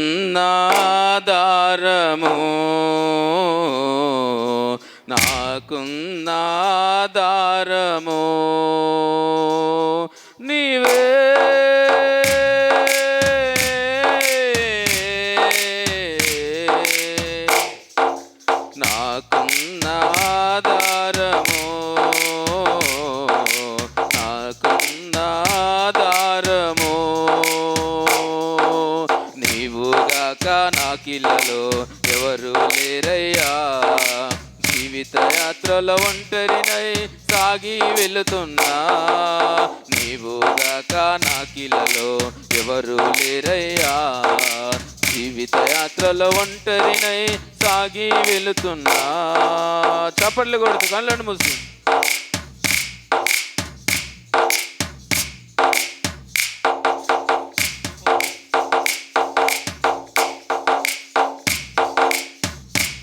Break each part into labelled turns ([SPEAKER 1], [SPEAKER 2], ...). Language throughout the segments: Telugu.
[SPEAKER 1] నాకున్నాధారము, నాకున్నాధారము నీవే. నాకున్నాధారము, నాకున్నాధారము నీవుగాక నాకిలలో ఎవరు లేరయ్యా. జీవిత యాత్రలో ఒంటరినై సాగి వెళుతున్నా, నీవుగాక నాకిలలో ఎవరు లేరయ్యా. జీవిత యాత్రలో ఒంటరినై సాగి వెళుతున్నా. చప్పట్లు కొడుతూ కళ్ళను మూసి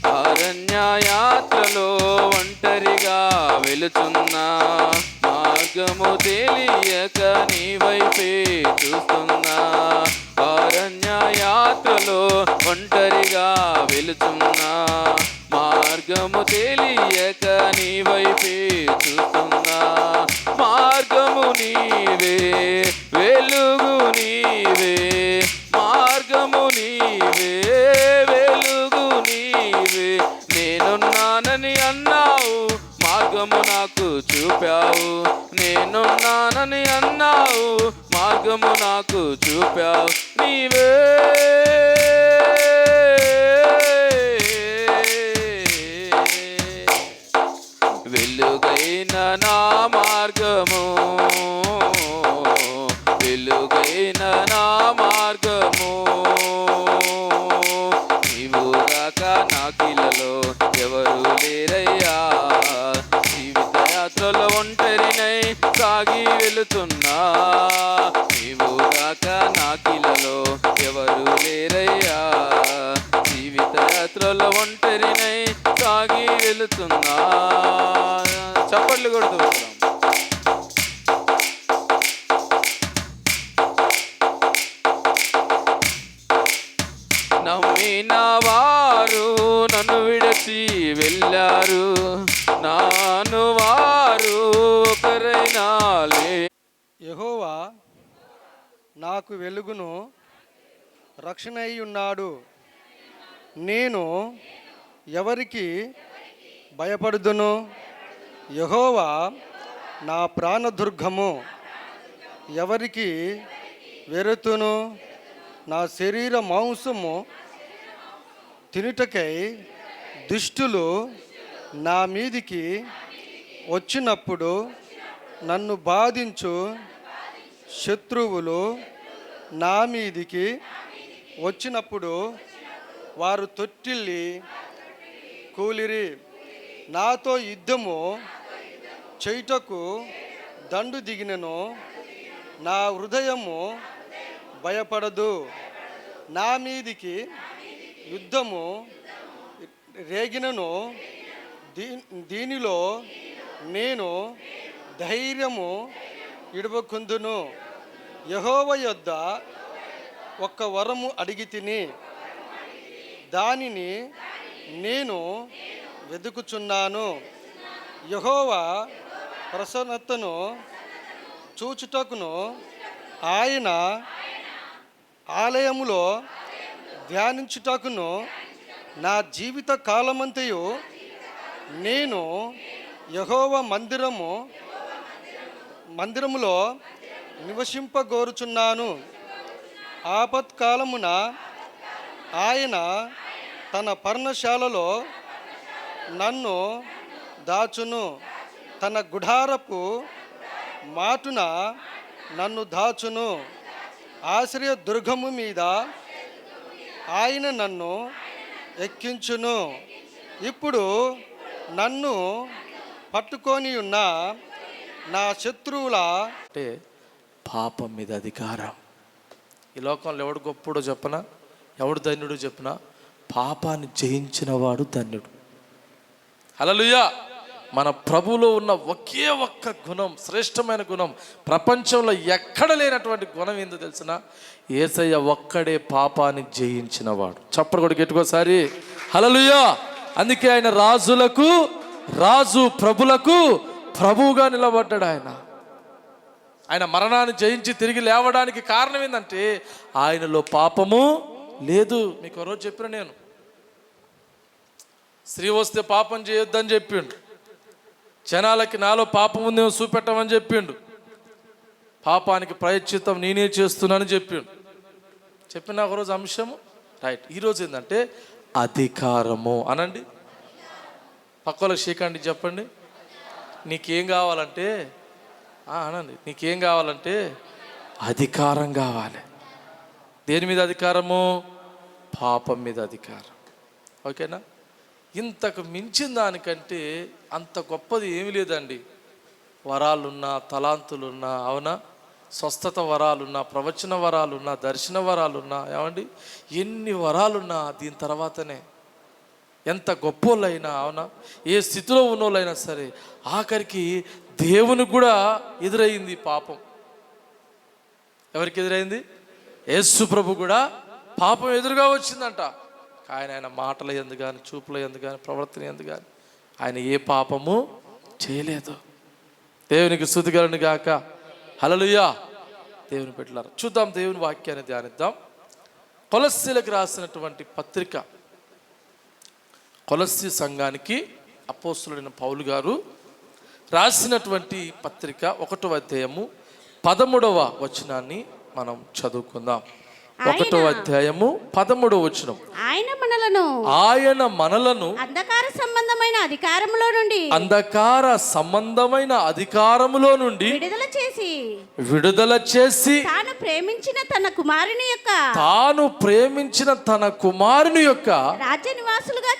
[SPEAKER 1] అరణ్యయాత్రలో ఒంటరిగా వెళుతున్నా, మార్గము తెలియక నీ వైపే చూస్తున్నా. అరణ్యయాత్రలో ఒంటరిగా వెళుతున్నా, మార్గము తెలియక నీ వైపే చూస్తున్నా. మార్గము నీవే, వెలుగు నీవే, మార్గము నీవే, వెలుగు నీవే. నేనున్నానని అన్నావు, మార్గము నాకు చూపావు. నేనున్నానని అన్నావు, మార్గము నాకు చూపావు. నీవే వెలుగైన నా మార్గము, వెలుగైన నా మార్గము నీవుగాక నాకిలలో ఎవరు లేరయ్యా. జీవిత యాత్రలో ఒంటరినై సాగి వెళుతున్నా, నీవుగాక నాకిలలో ఎవరు లేరయ్యా. జీవిత యాత్రలో ఒంటరినై సాగి వెళుతున్నా. చప్పట్లు కొడుతూ నమ్మిన వారు నన్ను విడిచి వెళ్ళారు, నాను వారు ఒకరైనా లే.
[SPEAKER 2] యెహోవా నాకు వెలుగును రక్షణ అయి ఉన్నాడు. నేను ఎవరికి భయపడుదును? యెహోవా నా ప్రాణదుర్గము, ఎవరికి వెరుతును? నా శరీర మాంసము తినుటకై దుష్టులు నా మీదికి వచ్చినప్పుడు, నన్ను బాధించు శత్రువులు నా మీదికి వచ్చినప్పుడు వారు తొట్టిల్లి కూలిరి. నాతో యుద్ధము చేయుటకు దండు దిగినను, నా హృదయము భయపడదు. నా మీదికి యుద్ధము రేగినను, దీనిలో నేను ధైర్యము ఇడవకుందును. యెహోవా యొద్ద ఒక్క వరము అడిగి తిని, దానిని నేను వెతుకుచున్నాను. యెహోవా ప్రసన్నతను చూచుటకును, ఆయన ఆలయములో ధ్యానించుటకును నా జీవిత కాలమంతయు నేను యెహోవా మందిరములో నివసింపగోరుచున్నాను. ఆపత్కాలమున ఆయన తన పర్ణశాలలో నన్ను దాచును, తన గుడారపు మాటున నన్ను దాచును. ఆశ్రయ దుర్గము మీద ఆయన నన్ను ఎక్కించును. ఇప్పుడు నన్ను పట్టుకొని ఉన్న నా శత్రువుల
[SPEAKER 3] అంటే పాపం మీద అధికారం. ఈ లోకంలో ఎవడు గొప్పడో చెప్పనా, ఎవడు ధన్యుడు చెప్పనా? పాపాన్ని జయించిన వాడు ధన్యుడు. హల్లెలూయా. మన ప్రభువులో ఉన్న ఒకే ఒక్క గుణం, శ్రేష్టమైన గుణం, ప్రపంచంలో ఎక్కడ లేనటువంటి గుణం ఏందో తెలిసిన? యేసయ్య ఒక్కడే పాపాన్ని జయించిన వాడు. చప్పటి కూడా గెట్టుకోసారి హల్లెలూయా. అందుకే ఆయన రాజులకు రాజు, ప్రభులకు ప్రభువుగా నిలబడ్డాడు. ఆయన మరణాన్ని జయించి తిరిగి లేవడానికి కారణం ఏంటంటే ఆయనలో పాపము లేదు. మీకు రోజు చెప్పిన నేను, స్త్రీ వస్తే పాపం చేయొద్దని చెప్పిండు, జనాలకి నాలో పాపం ఉందేమో చూపెట్టమని చెప్పిండు, పాపానికి ప్రాయశ్చిత్తం నేనే చేస్తున్నానని చెప్పిండు. చెప్పిన ఒకరోజు అంశము రైట్. ఈరోజు ఏంటంటే అధికారము అనండి. పక్కలకు షేకండి, చెప్పండి. నీకేం కావాలంటే అనండి, నీకేం కావాలంటే అధికారం కావాలి. దేని మీద అధికారము? పాపం మీద అధికారం. ఓకేనా? ఇంతకు మించిన దానికంటే అంత గొప్పది ఏమీ లేదండి. వరాలున్నా, తలాంతులున్నా, అవునా, స్వస్థత వరాలున్నా, ప్రవచన వరాలున్నా, దర్శన వరాలున్నా, ఏమండి, ఎన్ని వరాలున్నా దీని తర్వాతనే. ఎంత గొప్పోళ్ళైనా, అవునా, ఏ స్థితిలో ఉన్నోళ్ళైనా సరే ఆఖరికి దేవునికి కూడా ఎదురైంది పాపం. ఎవరికి ఎదురైంది? యేసు ప్రభు కూడా పాపం ఎదురుగా వచ్చిందంట. ఆయన మాటల యందు కానీ, చూపుల యందు కానీ, ప్రవర్తన యందు కానీ ఆయన ఏ పాపము చేయలేదు. దేవునికి స్తుతి కలుగును గాక. హల్లెలూయా. దేవుని బిడ్డలారా, చూద్దాం, దేవుని వాక్యాన్ని ధ్యానిద్దాం. కొలస్సీలకు రాసినటువంటి పత్రిక, కొలస్సీ సంఘానికి అపోస్తలుడైన పౌలు గారు రాసినటువంటి పత్రిక 1వ అధ్యాయము 13వ వచనాన్ని మనం చదువుకుందాం. 1వ అధ్యాయము 13వ వచనం. ఆయన మనలను
[SPEAKER 4] అంధకార సంబంధమైన అధికారములో నుండి
[SPEAKER 3] విడుదల చేసి
[SPEAKER 4] తాను ప్రేమించిన తన కుమారుని యొక్క
[SPEAKER 3] రాజ్య నివాసులుగా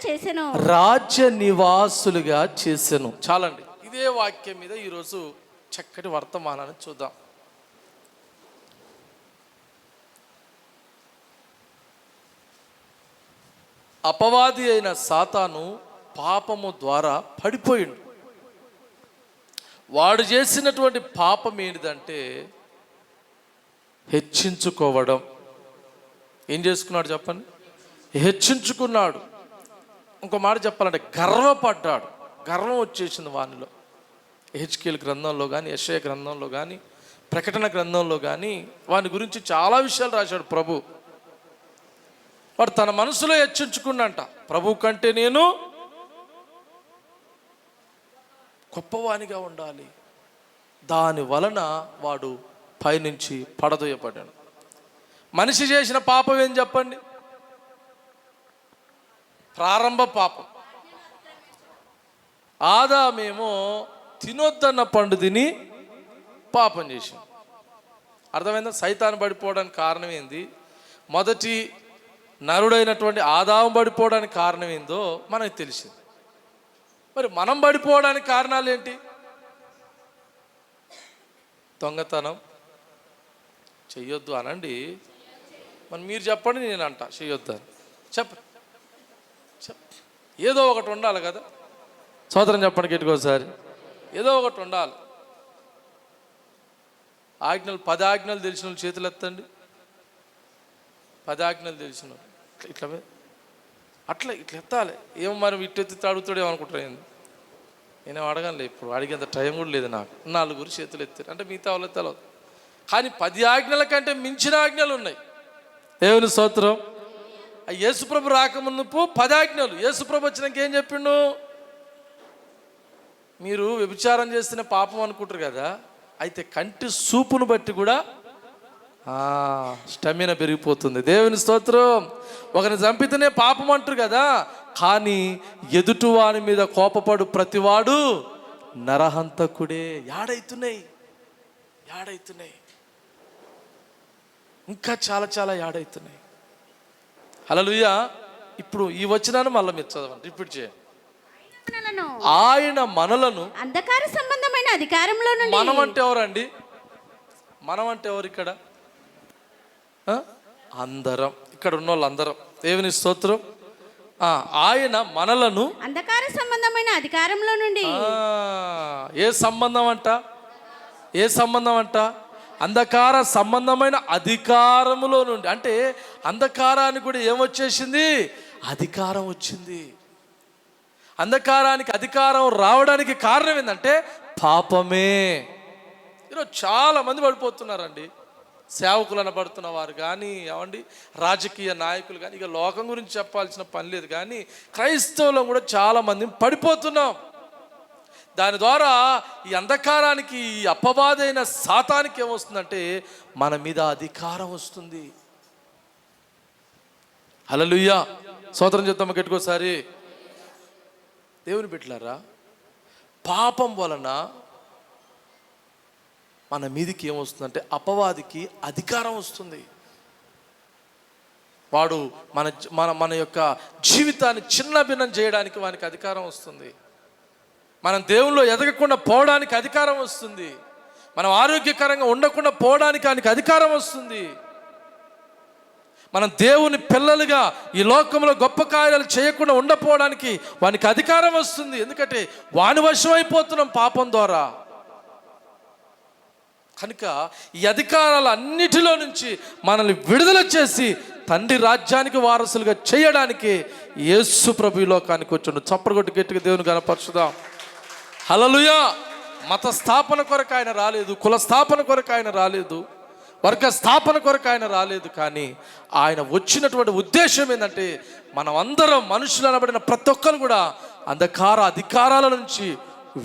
[SPEAKER 3] చేసెను. చాలండి. ఇదే వాక్యం మీద ఈరోజు చక్కటి వర్తమానాన్ని చూద్దాం. అపవాది అయిన సాతాను పాపము ద్వారా పడిపోయిండు. వాడు చేసినటువంటి పాపం ఏంటిదంటే హెచ్చించుకోవడం. ఏం చేసుకున్నాడు చెప్పండి? హెచ్చించుకున్నాడు. ఇంకో మాట చెప్పాలంటే గర్వపడ్డాడు. గర్వం వచ్చేసింది వానిలో. హెచ్కేల్ గ్రంథంలో కానీ, యెషయా గ్రంథంలో కానీ, ప్రకటన గ్రంథంలో కానీ వాని గురించి చాలా విషయాలు రాశాడు ప్రభు. వాడు తన మనసులో హెచ్చించుకున్నంట, ప్రభు కంటే నేను గొప్పవానిగా ఉండాలి. దాని వలన వాడు పైనుంచి పడదోయబడ్డాడు. మనిషి చేసిన పాపం ఏం చెప్పండి? ప్రారంభ పాపం. ఆదామేమో తినొద్దన్న పండు తిని పాపం చేశాం. అర్థమైందా? సైతాను పడిపోవడానికి కారణం ఏంది? మొదటి నరుడైనటువంటి ఆదాము పడిపోవడానికి కారణం ఏందో మనకు తెలిసింది. మరి మనం పడిపోవడానికి కారణాలు ఏంటి? దొంగతనం చెయ్యొద్దు అనండి. మరి మీరు చెప్పండి, నేను అంట చెయ్యొద్దు అని. చెప్ప ఏదో ఒకటి ఉండాలి కదా. సోదరం చెప్పండి గట్టికోసారి. ఏదో ఒకటి ఉండాలి. ఆజ్ఞలు 10 ఆజ్ఞలు తెలిసిన చేతులు ఎత్తండి. 10 ఆజ్ఞలు తెలిసిన ఇట్లా అట్లా ఇట్లా ఎత్తాలి. ఏమో మరి ఇట్టెత్తి అడుగుతాడేమో అనుకుంటాను. నేనేం అడగనులే, ఇప్పుడు అడిగేంత టైం కూడా లేదు నాకు. 4 చేతులు ఎత్తారు అంటే మిగతా వాళ్ళు ఎత్తాలి. కానీ 10 ఆజ్ఞల కంటే మించిన ఆజ్ఞలు ఉన్నాయి. దేవుని స్తోత్రం. యేసుప్రభు రాకముందుపు 10 ఆజ్ఞలు. యేసుప్రభు వచ్చినాక ఏం చెప్పిండు? మీరు వ్యభిచారం చేస్తేనే పాపం అనుకుంటారు కదా, అయితే కంటి చూపును బట్టి కూడా స్టమినా పెరిగిపోతుంది. దేవుని స్తోత్రం. ఒకరిని చంపితేనే పాపం అంటారు కదా, కానీ ఎదుటివాని మీద కోపపడు ప్రతివాడు నరహంతకుడే. యాడైతున్నాయి ఇంకా చాలా చాలా యాడైతున్నాయి. హల్లెలూయా. ఇప్పుడు ఈ వచనాన్ని మళ్ళీ మీరు చదవండి, రిపీట్ చేయండి. ఆయన మనలను
[SPEAKER 4] అంధకార సంబంధమైన అధికారంలో నుండి.
[SPEAKER 3] మనం అంటే ఎవరండి? మనం అంటే ఎవరు ఇక్కడ? అందరం, ఇక్కడ ఉన్న వాళ్ళందరం. దేవుని స్తోత్రం. ఆయన మనలను
[SPEAKER 4] అంధకార సంబంధమైన సంబంధమైన అధికారంలో నుండి.
[SPEAKER 3] ఏ సంబంధం అంట? ఏ సంబంధం అంట? అంధకార సంబంధమైన అధికారములో నుండి. అంటే అంధకారానికి కూడా ఏమొచ్చేసింది? అధికారం వచ్చింది. అంధకారానికి అధికారం రావడానికి కారణం ఏంటంటే పాపమే. ఈరోజు చాలా మంది పడిపోతున్నారండి. సేవకులు అనబడుతున్న వారు కానీ, ఏమండి రాజకీయ నాయకులు కానీ, ఇక లోకం గురించి చెప్పాల్సిన పని లేదు, కానీ క్రైస్తవులం కూడా చాలామంది పడిపోతున్నాం. దాని ద్వారా ఈ అంధకారానికి, ఈ అపవాదైన సాతానికి ఏమొస్తుందంటే మన మీద అధికారం వస్తుంది. హల్లెలూయా, స్తోత్రం చెప్తాము గట్టికోసారి. దేవుని బిడ్డలారా, పాపం వలన మన మీదికి ఏమొస్తుందంటే అపవాదికి అధికారం వస్తుంది. వాడు మన మన మన యొక్క జీవితాన్ని చిన్న భిన్నం చేయడానికి వానికి అధికారం వస్తుంది. మనం దేవుల్లో ఎదగకుండా పోవడానికి అధికారం వస్తుంది. మనం ఆరోగ్యకరంగా ఉండకుండా పోవడానికి వానికి అధికారం వస్తుంది. మనం దేవుని పిల్లలుగా ఈ లోకంలో గొప్ప కార్యాలు చేయకుండా ఉండపోవడానికి వానికి అధికారం వస్తుంది. ఎందుకంటే వాని వశం అయిపోతున్నాం పాపం ద్వారా. కనుక ఈ అధికారాల అన్నిటిలో నుంచి మనల్ని విడుదల చేసి తండ్రి రాజ్యానికి వారసులుగా చేయడానికి యేసు ప్రభు ఈ లోకానికి వచ్చాడు. చప్పట్లు కొట్టి గట్టిగా దేవుని గణపరచుదాం. హల్లెలూయా. మత స్థాపన కొరకు ఆయన రాలేదు, కుల స్థాపన కొరకు ఆయన రాలేదు, వర్గ స్థాపన కొరకు ఆయన రాలేదు. కానీ ఆయన వచ్చినటువంటి ఉద్దేశం ఏంటంటే మనం అందరం మనుషులు అనబడిన ప్రతి ఒక్కరు కూడా అంధకార అధికారాల నుంచి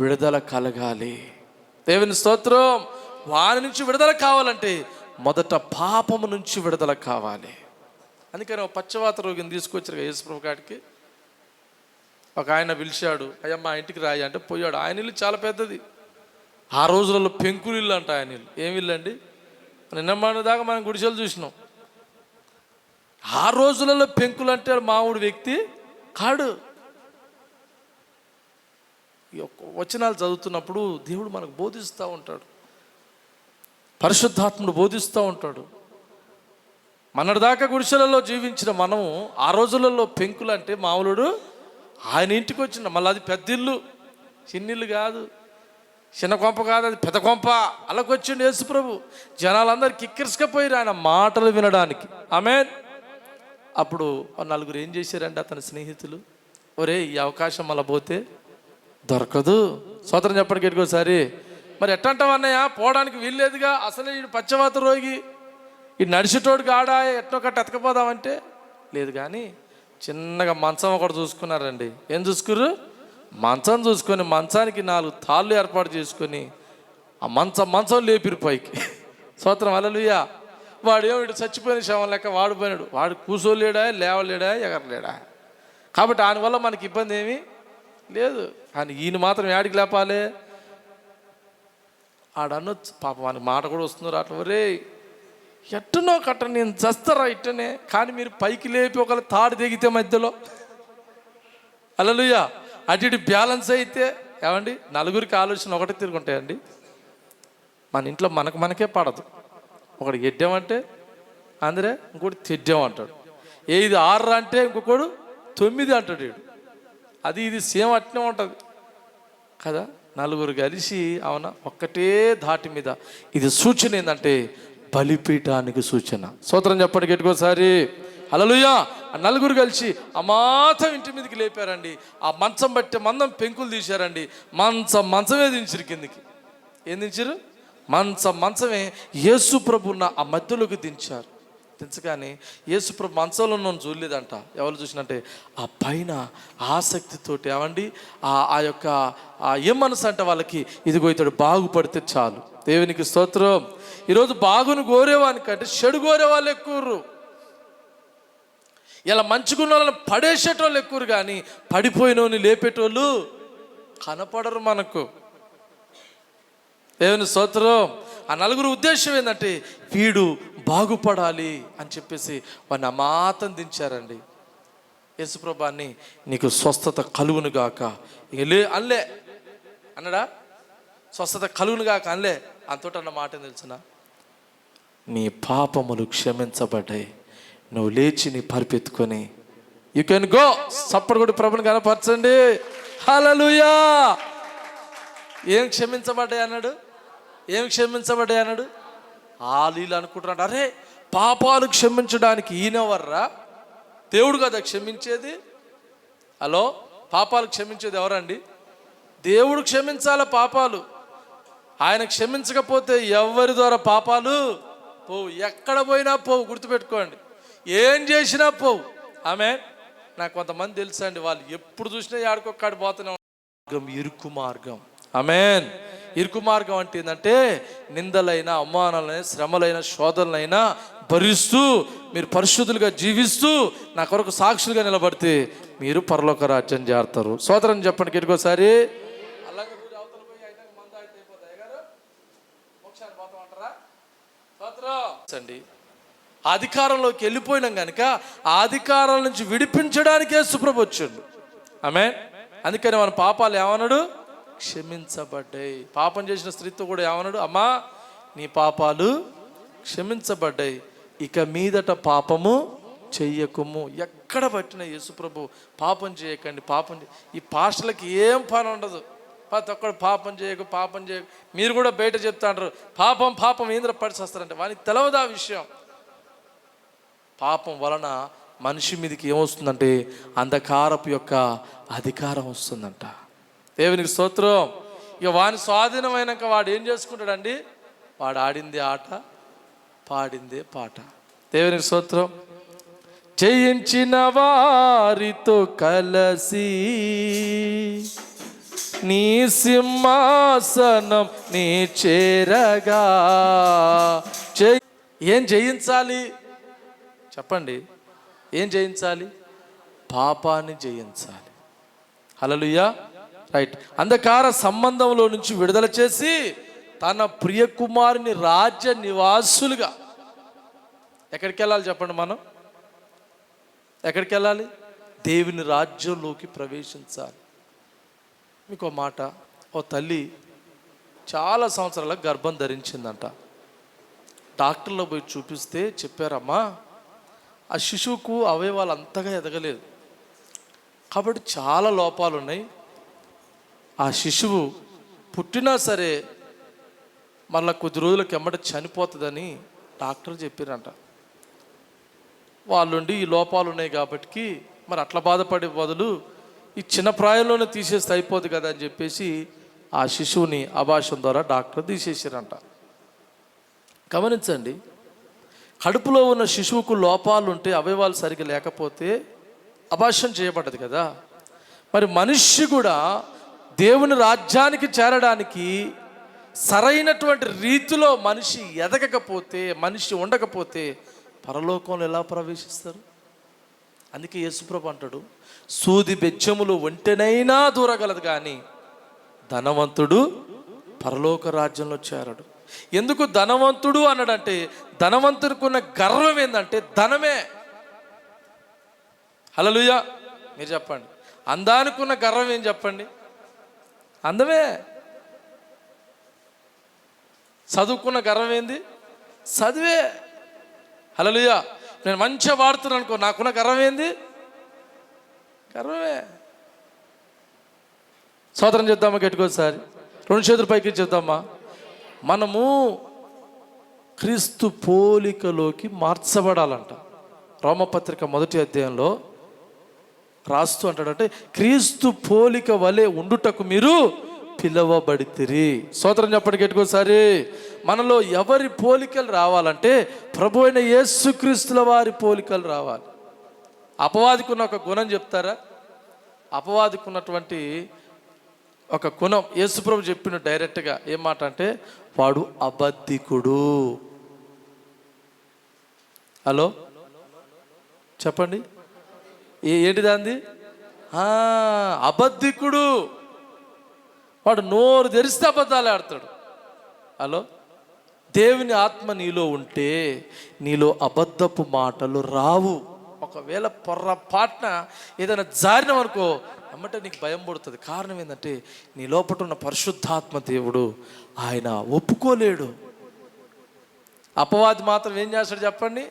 [SPEAKER 3] విడుదల కలగాలి. దేవుని స్తోత్రం. వారి నుంచి విడుదల కావాలంటే మొదట పాపము నుంచి విడుదల కావాలి. అందుకని ఒక పచ్చవాత రోగిని తీసుకొచ్చారు యేసుప్రభు కాడికి. ఒక ఆయన పిలిచాడు, అయ్యా మా ఇంటికి రాయి అంటే పోయాడు. ఆయన ఇల్లు చాలా పెద్దది. ఆ రోజులలో పెంకులు ఇల్లు అంట ఆయన ఇల్లు. ఏమి ఇల్లు అండి? నిన్న దాకా మనం గుడిసెలు చూసినాం. ఆ రోజులలో పెంకులు అంటే మామూలు వ్యక్తి కాడు. వచనాలు చదువుతున్నప్పుడు దేవుడు మనకు బోధిస్తూ ఉంటాడు, పరిశుద్ధాత్ముడు బోధిస్తూ ఉంటాడు. మొన్నటిదాకా గుడిసెలలో జీవించిన మనము ఆ రోజులలో పెంకులు అంటే మామూలుడు ఆయన ఇంటికి వచ్చిన, మళ్ళీ అది పెద్ద ఇల్లు, చిన్నిల్లు కాదు, చిన్న కొంప కాదు, అది పెద్ద కొంప. అలాగ వచ్చిండు యేసు ప్రభు. జనాలందరూ కిక్కిరిసుకపోయారు ఆయన మాటలు వినడానికి. ఆమేన్. అప్పుడు నలుగురు ఏం చేశారంటే అతని స్నేహితులు, ఒరే ఈ అవకాశం అలా పోతే దొరకదు. స్తోత్రం చెప్పండి గట్టికోసారి. మరి ఎట్టంటావు అన్నయ్య, పోవడానికి వీల్లేదుగా, అసలు ఈ పచ్చవాత రోగి ఈ నడిచేటోడికి ఆడా ఎట్టో కట్ట ఎతకపోదామంటే లేదు. కానీ చిన్నగా మంచం ఒకటి చూసుకున్నారండి. ఏం చూసుకురు? మంచం చూసుకొని మంచానికి 4 తాళ్ళు ఏర్పాటు చేసుకొని ఆ మంచం లేపిరు పైకి. స్తోత్రం హల్లెలూయా. వాడు ఏమిటి చచ్చిపోయిన శవం లెక్క వాడిపోయినాడు. వాడు కూసోలేడా, లేవలేడా, ఎగరలేడా. కాబట్టి దానివల్ల మనకి ఇబ్బంది ఏమీ లేదు. కానీ ఈయన మాత్రం యాడికి లేపాలి? ఆడనొచ్చు పాపం, వానికి మాట కూడా వస్తున్నారు అట్లా, ఒరే ఎట్టనో కట్ట నేను చస్తారా ఇట్టనే, కానీ మీరు పైకి లేపి ఒకళ్ళు తాడు దిగితే మధ్యలో హల్లెలూయా అటు ఇటు బ్యాలెన్స్ అయితే ఏమండి నలుగురికి ఆలోచన ఒకటి తిరుగుంటాయండి. మన ఇంట్లో మనకే పడదు. ఒకటి ఎడ్డామంటే అందరే, ఇంకోటి తెడ్డాం అంటాడు. ఇది 6 అంటే ఇంకొకడు 9 అంటాడు. వీడు అది ఇది సేమ్ అట్నే ఉంటుంది కదా. నలుగురు కలిసి అవునా ఒక్కటే ధాటి మీద. ఇది సూచన ఏంటంటే బలిపీఠానికి సూచన. స్తోత్రం చెప్పండి గట్టికోసారి. హల్లెలూయా. ఆ నలుగురు కలిసి ఆ మాత్రం ఇంటి మీదకి లేపారండి. ఆ మంచం బట్టి మందం పెంకులు తీశారండి. మంచమే దించారు కిందికి. ఏం దించారు? మంచమే యేసు ప్రభున్న ఆ మధ్యలోకి దించారు. దించగానే యేసు ప్రభు మంచంలో నన్ను చూడలేదంట. ఎవరు చూసినంటే ఆ పైన ఆసక్తితోటి ఏమండి ఆ యొక్క ఏం మనసు అంటే వాళ్ళకి, ఇదిగో ఇతడు బాగుపడితే చాలు. దేవునికి స్తోత్రం. ఈరోజు బాగును కోరేవానికంటే చెడు కోరే వాళ్ళు ఎక్కువరు. ఇలా మంచుకున్న వాళ్ళని పడేసేటోళ్ళు ఎక్కువరు, కానీ పడిపోయినోని లేపేటోళ్ళు కనపడరు మనకు. దేవుని స్తోత్రం. ఆ నలుగురు ఉద్దేశం ఏంటంటే వీడు బాగుపడాలి అని చెప్పేసి వాడిని అమాతం దించారండి. యేసుప్రభాన్ని నీకు స్వస్థత కలుగును గాక అనలే అన్నాడా? స్వస్థత కలుగును గాక అనలే. అంతటా అన్న మాట తెలుసునా, నీ పాపములు క్షమించబడ్డాయి, నువ్వు లేచి నీ పరిపెత్తుకొని యూ కెన్ గో. సప్పుడు కూడా ప్రభుని కనపరచండి. హల్లెలూయా. ఏం క్షమించబడ్డాయి అన్నాడు? ఏం క్షమించబడ్డాయి అన్నాడు? వీళ్ళు అనుకుంటున్నాడు, అరే పాపాలు క్షమించడానికి ఈయనెవర్రా? దేవుడు కదా క్షమించేది. హలో, పాపాలు క్షమించేది ఎవరండి? దేవుడు క్షమించాల పాపాలు. ఆయన క్షమించకపోతే ఎవరి ద్వారా పాపాలు పోవు. ఎక్కడ పోయినా పోవు, గుర్తుపెట్టుకోండి. ఏం చేసినా పోవు. ఆమె నాకు కొంతమంది తెలుసా అండి, వాళ్ళు ఎప్పుడు చూసినా ఆడుకొక్కడి పోతూనే మార్గం ఇరుకు మార్గం. ఆమెన్. ఇరుకు మార్గం అంటే ఏంటంటే నిందలైన, అవమానాలైన, శ్రమలైన, శోధనలైనా భరిస్తూ మీరు పరిశుద్ధులుగా జీవిస్తూ నా కొరకు సాక్షులుగా నిలబడితే మీరు పరలోక రాజ్యం చేరతారు. సోదరం చెప్పండి గట్టికోసారి. అండి, అధికారంలోకి వెళ్ళిపోయినాం కనుక ఆ అధికారం నుంచి విడిపించడానికే యేసుప్రభు వచ్చాడు. ఆమేన్. అందుకని మన పాపాలు ఏమన్నాడు? క్షమించబడ్డాయి. పాపం చేసిన స్త్రీతో కూడా ఏమన్నాడు? అమ్మా నీ పాపాలు క్షమించబడ్డాయి, ఇక మీదట పాపము చెయ్యకుము. ఎక్కడ పట్టిన యేసుప్రభు పాపం చేయకండి, పాపం ఈ పాస్టర్లకి ఏం పని ఉండదు. ప్రతి ఒక్కడు పాపం చేయకు, పాపం చేయకు. మీరు కూడా బయట చెప్తా అంటారు పాపం పాపం ఏంద్ర పడిచేస్తారంటే వానికి తెలవదు ఆ విషయం. పాపం వలన మనిషి మీదకి ఏమొస్తుందంటే అంధకారపు యొక్క అధికారం వస్తుందంట. దేవునికి స్తోత్రం. ఇక వాని స్వాధీనమైనాక వాడు ఏం చేసుకుంటాడండి? వాడు ఆడిందే ఆట, పాడిందే పాట. దేవునికి స్తోత్రం. జయించిన వారితో కలసి నీ సింహాసనం నీ చేరగా. ఏం జయించాలి చెప్పండి? ఏం జయించాలి? పాపాన్ని జయించాలి. హల్లెలూయా. రైట్. అంధకార సంబంధంలో నుంచి విడుదల చేసి తన ప్రియ కుమారుని రాజ్య నివాసులుగా ఎక్కడికి వెళ్ళాలి చెప్పండి? మనం ఎక్కడికి వెళ్ళాలి? దేవుని రాజ్యంలోకి ప్రవేశించాలి. మీకు ఒక మాట, ఓ తల్లి చాలా సంవత్సరాల గర్భం ధరించిందంట. డాక్టర్లో పోయి చూపిస్తే చెప్పారమ్మా ఆ శిశువుకు అవయవాలు అంతగా ఎదగలేదు కాబట్టి చాలా లోపాలు ఉన్నాయి. ఆ శిశువు పుట్టినా సరే మళ్ళీ కొద్ది రోజులకి ఎమ్మట చనిపోతుందని డాక్టర్లు చెప్పారంట. వాళ్ళుండి ఈ లోపాలు ఉన్నాయి కాబట్టి మరి అట్లా బాధపడే బదులు ఈ చిన్న ప్రాయంలోనే తీసేస్తే అయిపోదు కదా అని చెప్పేసి ఆ శిశువుని అబార్షన్ ద్వారా డాక్టర్ తీసేసారంట. గమనించండి, కడుపులో ఉన్న శిశువుకు లోపాలు ఉంటే, అవయవాలు సరిగ్గా లేకపోతే అబార్షన్ చేయబడ్డది కదా. మరి మనిషి కూడా దేవుని రాజ్యానికి చేరడానికి సరైనటువంటి రీతిలో మనిషి ఎదగకపోతే, మనిషి ఉండకపోతే పరలోకంలో ఎలా ప్రవేశిస్తారు? అందుకే యేసుప్రభు అంటాడు, సూది బెచ్చములు ఒంటెనైనా దూరగలదు కానీ ధనవంతుడు పరలోక రాజ్యంలో చేరడు. ఎందుకు ధనవంతుడు అన్నాడంటే ధనవంతుడికి ఉన్న గర్వం ఏంటంటే ధనమే. హల్లెలూయా. మీరు చెప్పండి, అందానికి ఉన్న గర్వం ఏం చెప్పండి? అందమే. చదువుకున్న గర్వం ఏంది? చదివే. హల్లెలూయా. నేను మంచిగా వాడుతున్నాను అనుకో, నాకున్న గర్వం ఏంది? గర్వమే. సోదరం చెప్తామా గట్టికోసారి? 2 చేతుల పైకి చెప్తామా? మనము క్రీస్తు పోలికలోకి మార్చబడాలంట. రోమపత్రిక 1వ అధ్యాయంలో రాస్తూ అంటాడంటే క్రీస్తు పోలిక వలె ఉండుటకు మీరు పిలవబడితిరి. స్తోత్రం చెప్పండి గట్టికోసారి. మనలో ఎవరి పోలికలు రావాలంటే ప్రభు అయిన యేసుక్రీస్తుల వారి పోలికలు రావాలి. అపవాదికి ఉన్న ఒక గుణం చెప్తారా? అపవాదికి ఉన్నటువంటి ఒక గుణం యేసుప్రభు చెప్పిన డైరెక్ట్గా ఏం మాట అంటే వాడు అబద్ధికుడు. హలో చెప్పండి, ఏంటిది అంది? అబద్ధికుడు. వాడు నోరు తెరిస్తే అబద్ధాలు ఆడతాడు. హలో, దేవుని ఆత్మ నీలో ఉంటే నీలో అబద్ధపు మాటలు రావు. ఒకవేళ పొర్రపాటున ఏదైనా జారినం అనుకో అమ్మటే నీకు భయం పడుతుంది. కారణం ఏంటంటే నీ లోపల ఉన్న పరిశుద్ధాత్మ దేవుడు ఆయన ఒప్పుకోలేడు. అపవాది మాత్రం ఏం చేస్తాడు చెప్పండి?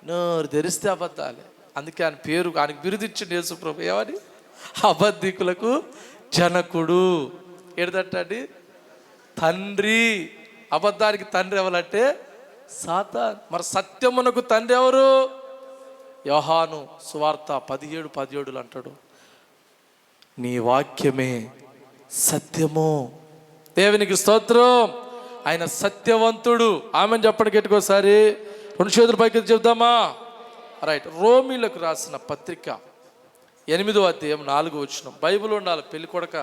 [SPEAKER 3] నోరు తెరిస్తే అబద్ధాలే. అందుకే ఆయన పేరు, ఆయనకు బిరుదిచ్చిండు యేసుప్రభు. ఏమని? అబద్ధికులకు జనకుడు. ఏడదంటే తండ్రి. అబద్ధానికి తండ్రి ఎవరంటే సాతాన్. మరి సత్యమునకు తండ్రి ఎవరు? యోహాను సువార్త 17:17 అంటాడు, నీ వాక్యమే సత్యము. దేవునికి స్తోత్రం. ఆయన సత్యవంతుడు. ఆమెను చెప్పండి గట్టికోసారి. 2 చేతుల పైకి చెప్దామా? రైట్. రోమీలకు రాసిన పత్రిక 8వ అధ్యాయం 4వ వచనం. బైబిల్ ఉండాలి పెళ్లి కొడక.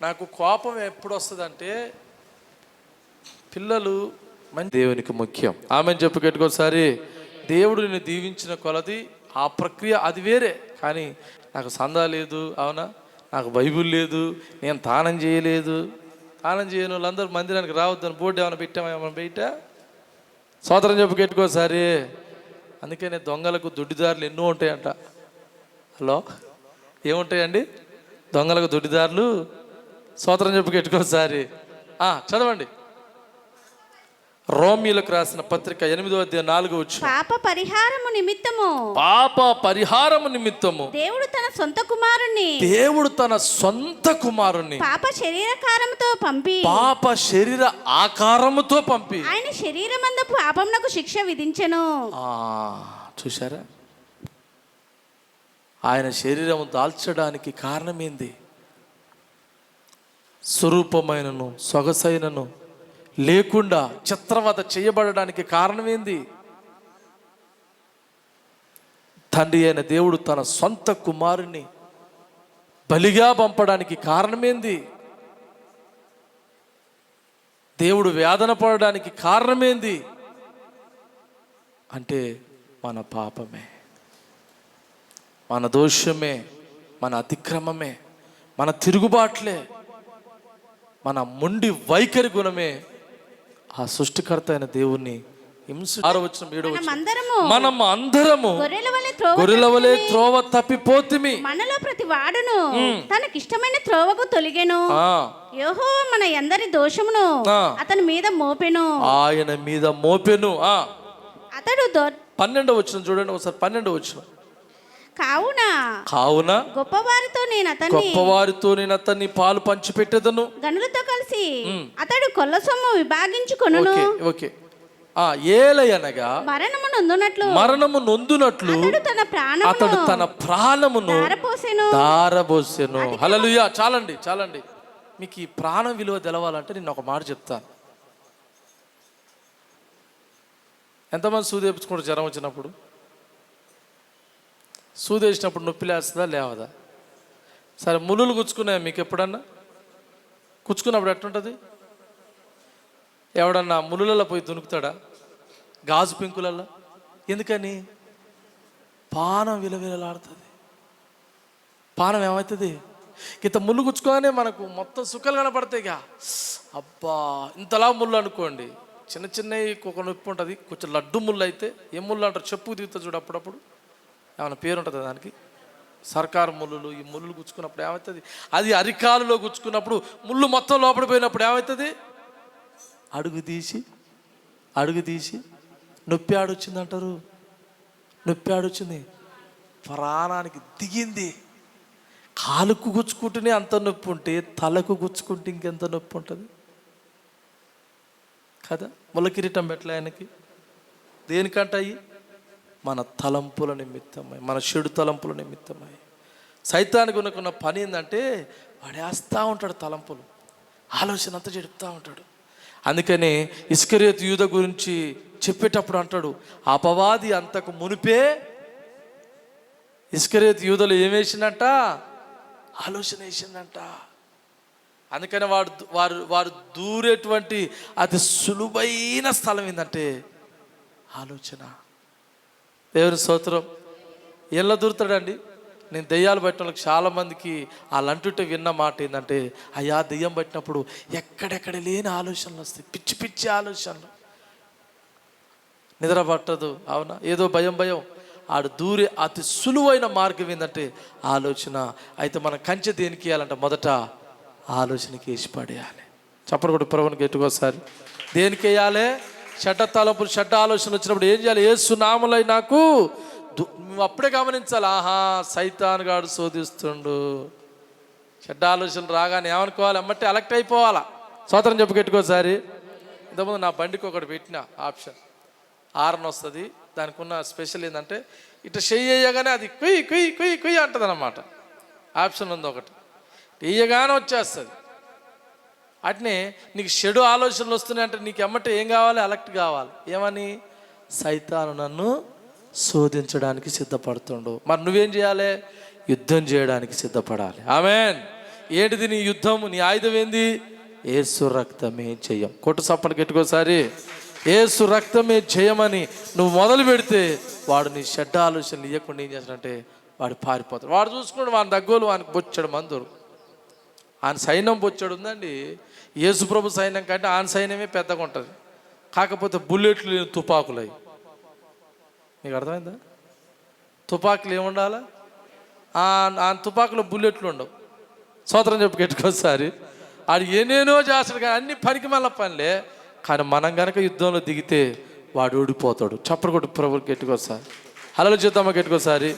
[SPEAKER 3] నాకు కోపం ఎప్పుడు వస్తుందంటే పిల్లలు మంచి దేవునికి ముఖ్యం. ఆమెను చెప్పు గట్టికోసారి. దేవుడు నిన్ను దీవించిన కొలది ఆ ప్రక్రియ అది వేరే. కానీ నాకు సందా లేదు, అవునా, నాకు బైబిల్ లేదు, నేను తానం చేయలేదు. తానం చేయని వాళ్ళందరూ మందిరానికి రావద్దని బోర్డు ఏమైనా పెట్టామేమన్నా బయట? సోదరం చెప్పు గట్టికోసారి. అందుకనే దొంగలకు దొడ్డిదారులు ఎన్నో ఉంటాయంట. హలో, ఏముంటాయండి దొంగలకు దొడ్డిదారులు? సోదరం చెప్పు గట్టికోసారి. చదవండి. రోమీలకు రాసిన పత్రిక 8వ అధ్యాయం 4వ వచనం.
[SPEAKER 4] పాప పరిహారము నిమిత్తము,
[SPEAKER 3] పాప పరిహారము నిమిత్తము
[SPEAKER 4] దేవుడు తన సొంత కుమారుణ్ణి,
[SPEAKER 3] దేవుడు తన సొంత కుమారుణ్ణి
[SPEAKER 4] పాప శరీరకారముతో పంపి,
[SPEAKER 3] పాప శరీర ఆకారముతో పంపి
[SPEAKER 4] ఆయన శరీరమందు పాపమునకు శిక్ష విధించెను.
[SPEAKER 3] చూశారా? ఆయన శరీరము దాల్చడానికి కారణమేంది? స్వరూపమైనను సొగసైనను లేకుండా చిత్రవద చేయబడడానికి కారణమేంది? తండ్రి అయిన దేవుడు తన సొంత కుమారుని బలిగా పంపడానికి కారణమేంది? దేవుడు వేదన పడడానికి కారణమేంది అంటే మన పాపమే, మన దోషమే, మన అతిక్రమమే, మన తిరుగుబాట్లే, మన మొండి వైఖరి గుణమే ఆ సృష్టికర్త అయిన దేవుణ్ణి హింస. 6వ వచనం 7వ వచనం. మనం అందరము గొర్రెల వలె త్రోవ తప్పిపోతిమి,
[SPEAKER 4] మనలో ప్రతి వాడును తనకిష్టమైన త్రోవకు తొలిగెను. యెహోవా మన అందరి దోషమును అతని మీద మోపెను,
[SPEAKER 3] ఆయన మీద మోపెను.
[SPEAKER 4] అతడు
[SPEAKER 3] 12వ వచనం చూడండి ఒకసారి. 12వ వచనం.
[SPEAKER 4] కావున గొప్పవారితో నేను
[SPEAKER 3] అతన్ని పాలు పంచిపెట్టేదను,
[SPEAKER 4] గనులతో కలిసి అతడు కొల్ల సొమ్ము విభాగించుకొనును.
[SPEAKER 3] ఓకే. ఏలయనగా మరణము నొందునట్లు అతడు తన ప్రాణమును ధారపోసెను. హల్లెలూయా. చాలండి. మీకు ఈ ప్రాణం విలువ తెలవాలంటే నేను ఒక మాట చెప్తాను. ఎంతమంది సూది వేపించుకుంటారు జ్వరం వచ్చినప్పుడు? సూది వేసినప్పుడు నొప్పి లేస్తుందా లేవదా? సరే, ముళ్ళులు గుచ్చుకున్నాయా మీకు ఎప్పుడన్నా? గుచ్చుకున్నప్పుడు ఎట్లుంటుంది? ఎవడన్నా ముళ్ళులలో పోయి దునుకుతాడా? గాజు పెంకులలో? ఎందుకని? పానం విలవిలలాడుతుంది. పానం ఏమవుతుంది? ఇంత ముళ్ళు గుచ్చుకోగానే మనకు మొత్తం సుఖాలు కనపడతాయిగా. అబ్బా, ఇంతలా ముళ్ళు అనుకోండి, చిన్నవి ఒక నొప్పి ఉంటుంది. కొంచెం లడ్డు ముళ్ళు అయితే ఏం ముళ్ళు అంటారు? చెప్పు దిగుతుంది చూడు. అప్పుడప్పుడు ఏమైనా పేరు ఉంటుంది దానికి, సర్కారు ముళ్ళు. ఈ ముళ్ళు గుచ్చుకున్నప్పుడు ఏమవుతుంది? అది అరికాలులో గుచ్చుకున్నప్పుడు ముళ్ళు మొత్తం లోపల పోయినప్పుడు ఏమవుతుంది? అడుగు తీసి నొప్పి ఆడొచ్చింది అంటారు. నొప్పి ఆడొచ్చింది, ప్రాణానికి దిగింది. కాలుకు గుచ్చుకుంటేనే అంత నొప్పి ఉంటే తలకు గుచ్చుకుంటే ఇంకెంత నొప్పి ఉంటుంది కదా? ముళ్ళ కిరీటం పెట్టలే ఆయనకి. దేనికంటాయి? మన తలంపుల నిమిత్తమై, మన చెడు తలంపుల నిమిత్తమై. సైతానికి ఉన్నకున్న పని ఏంటంటే వాడు వేస్తూ ఉంటాడు తలంపులు, ఆలోచన అంతా చెడుపుతూ ఉంటాడు. అందుకనే ఇస్కరియోతు యూదా గురించి చెప్పేటప్పుడు అంటాడు, అపవాది అంతకు మునిపే ఇస్కరియోతు యూదాలో ఏం వేసిందంట? ఆలోచన వేసిందంట. అందుకని వారు దూరేటువంటి అతి సులువైన స్థలం ఏంటంటే ఆలోచన. దేవుని స్తోత్రం. ఎలా దూరుతాడండి? నేను దెయ్యాలు పట్టిన వాళ్ళకి చాలామందికి వాళ్ళంటుంటే విన్న మాట ఏంటంటే, అయ్యా దెయ్యం పట్టినప్పుడు ఎక్కడెక్కడ లేని ఆలోచనలు వస్తాయి, పిచ్చి ఆలోచనలు. నిద్ర పట్టదు, అవునా? ఏదో భయం. ఆడు దూరే అతి సులువైన మార్గం ఏంటంటే ఆలోచన. అయితే మనం కంచె దేనికి వేయాలంట? మొదట ఆలోచనకి వేసి పడేయాలి. చప్పడు కూడా ప్రభువుని గట్టికోసారి. దేనికి వేయాలి? చెడ్డ తలంపులు, చెడ్డ ఆలోచనలు వచ్చినప్పుడు ఏం చేయాలి? యేసు నామములో నాకు నువ్వు అప్పుడే గమనించాలి, ఆహా సైతాను గాడు శోధిస్తుండు, చెడ్డ ఆలోచనలు రాగానే ఏమనుకోవాలి, అమ్మటే అలెక్ట్ అయిపోవాలా. స్తోత్రం చెప్పు గట్టికోసారి. ఇంతకుముందు నా బండికి ఒకటి పెట్టిన ఆప్షన్ ఆర్న్ వస్తుంది. దానికి ఉన్న స్పెషల్ ఏంటంటే ఇట్లా చెయ్యగానే అది కుయ్ కుయ్ కుయ్ కుయ్ అంటుంది అన్నమాట. ఆప్షన్ ఉంది ఒకటి, వేయగానే వచ్చేస్తుంది. అట్నే నీకు చెడు ఆలోచనలు వస్తున్నాయంటే నీకు ఎమ్మటే ఏం కావాలి, అలెక్ట్ కావాలి. ఏమని? సైతాను నన్ను శోధించడానికి సిద్ధపడుతుండు. మరి నువ్వేం చేయాలి? యుద్ధం చేయడానికి సిద్ధపడాలి. ఆమేన్. ఏంటిది నీ యుద్ధం? నీ ఆయుధం ఏంది? యేసు రక్తమే జయం. కొట్టు సప్పని గెట్టుకోసారి. యేసు రక్తమే జయమని నువ్వు మొదలు పెడితే వాడు నీ చెడ్డ ఆలోచనలు ఇవ్వకుండా ఏం చేస్తాడంటే వాడు పారిపోతాడు. వాడు చూసుకున్నాడు, వాని దగ్గోలు వానికి బొచ్చాడు మందురు. ఆయన సైన్యం బొచ్చాడు ఉందండి. యేసు ప్రభు సైన్యం కంటే ఆయన సైన్యమే పెద్దగా ఉంటుంది. కాకపోతే బుల్లెట్లు లేని తుపాకులు అవి. మీకు అర్థమైందా? తుపాకులు ఏముండాలా? ఆ తుపాకులో బుల్లెట్లు ఉండవు. స్తోత్రం చెప్పు గెట్టుకోసారి. ఆడు ఏనేనో చేస్తాడు కానీ అన్ని పనికి మళ్ళీ పనిలే. కానీ మనం కనుక యుద్ధంలో దిగితే వాడు ఓడిపోతాడు. చప్పటి కొట్టు ప్రభు గెట్టుకోసారి. హల్లెలూయా చేద్దామా గెట్టుకోసారి.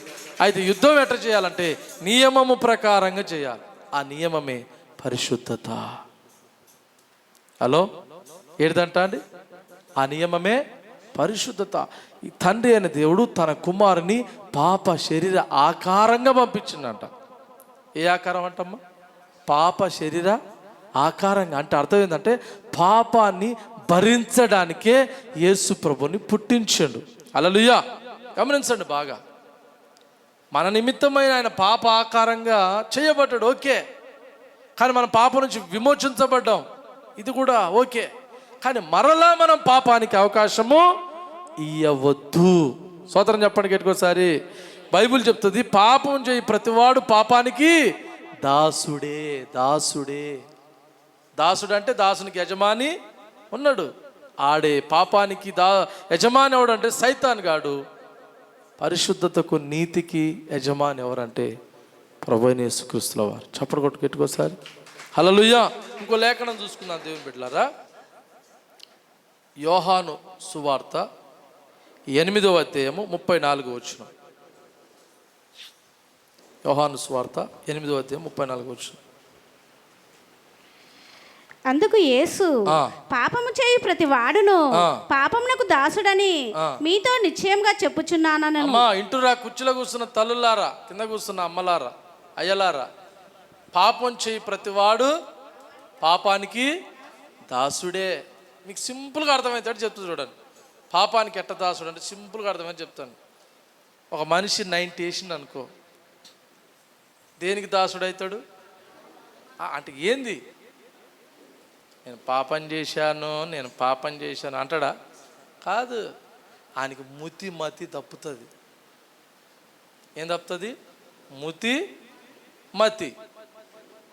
[SPEAKER 3] అయితే యుద్ధం ఎట్లా చేయాలంటే నియమము ప్రకారంగా చేయాలి. ఆ నియమమే పరిశుద్ధత. హలో, ఏడిదంట అండి? ఆ నియమమే పరిశుద్ధత. ఈ తండ్రి అయిన దేవుడు తన కుమారుని పాప శరీర ఆకారంగా పంపించిందంట. ఏ ఆకారం అంటమ్మా? పాప శరీర ఆకారంగా. అంటే అర్థం ఏంటంటే పాపాన్ని భరించడానికే యేసు ప్రభుని పుట్టించాడు. హల్లెలూయా. గమనించండి బాగా. మన నిమిత్తమైన ఆయన పాప ఆకారంగా చేయబడ్డాడు, ఓకే. కానీ మనం పాపం నుంచి విమోచించబడ్డాం, ఇది కూడా ఓకే. కానీ మరలా మనం పాపానికి అవకాశము ఇవ్వవద్దు. స్తోత్రం చెప్పండి గట్టికోసారి. బైబిల్ చెప్తుంది, పాపం చేయి ప్రతివాడు పాపానికి దాసుడే. దాసుడే. దాసుడు అంటే దాసునికి యజమాని ఉన్నాడు, ఆడే పాపానికి యజమాని ఎవడంటే సైతాన్ గాడు. పరిశుద్ధతకు నీతికి యజమాని ఎవరంటే ప్రభువైన యేసుక్రీస్తుల వారు. చప్పటి కొట్టు గట్టికోసారి. హల్లెలూయా. ఇంకో లేఖనం చూసుకుందాం దేవుని బిడ్డలారా. యోహాను సువార్త 8వ అధ్యాయము 34వ వచనం. యోహాను సువార్త 8వ అధ్యాయం 34వ వచనం.
[SPEAKER 4] అందుకు యేసు, పాపము చేయు ప్రతి వాడును పాపమునకు దాసుడని మీతో నిశ్చయంగా చెప్పుచున్నానను.
[SPEAKER 3] అమ్మా ఇంటురా, కుర్చీలో కూర్చున్న తల్లులారా, కింద కూర్చున్న అమ్మలారా, అయ్యలారా, పాపం చేయి ప్రతివాడు పాపానికి దాసుడే. మీకు సింపుల్గా అర్థమవుతాడు చెప్తాను చూడండి. పాపానికి ఎట్ట దాసుడు అంటే సింపుల్గా అర్థమైతే చెప్తాను. ఒక మనిషి 90 వేసిండు అనుకో, దేనికి దాసుడు అవుతాడు అంటే ఏంది? నేను పాపం చేశాను అంటాడా? కాదు. ఆయనకి మతి తప్పుతుంది. ఏం తప్పుతుంది? మతి.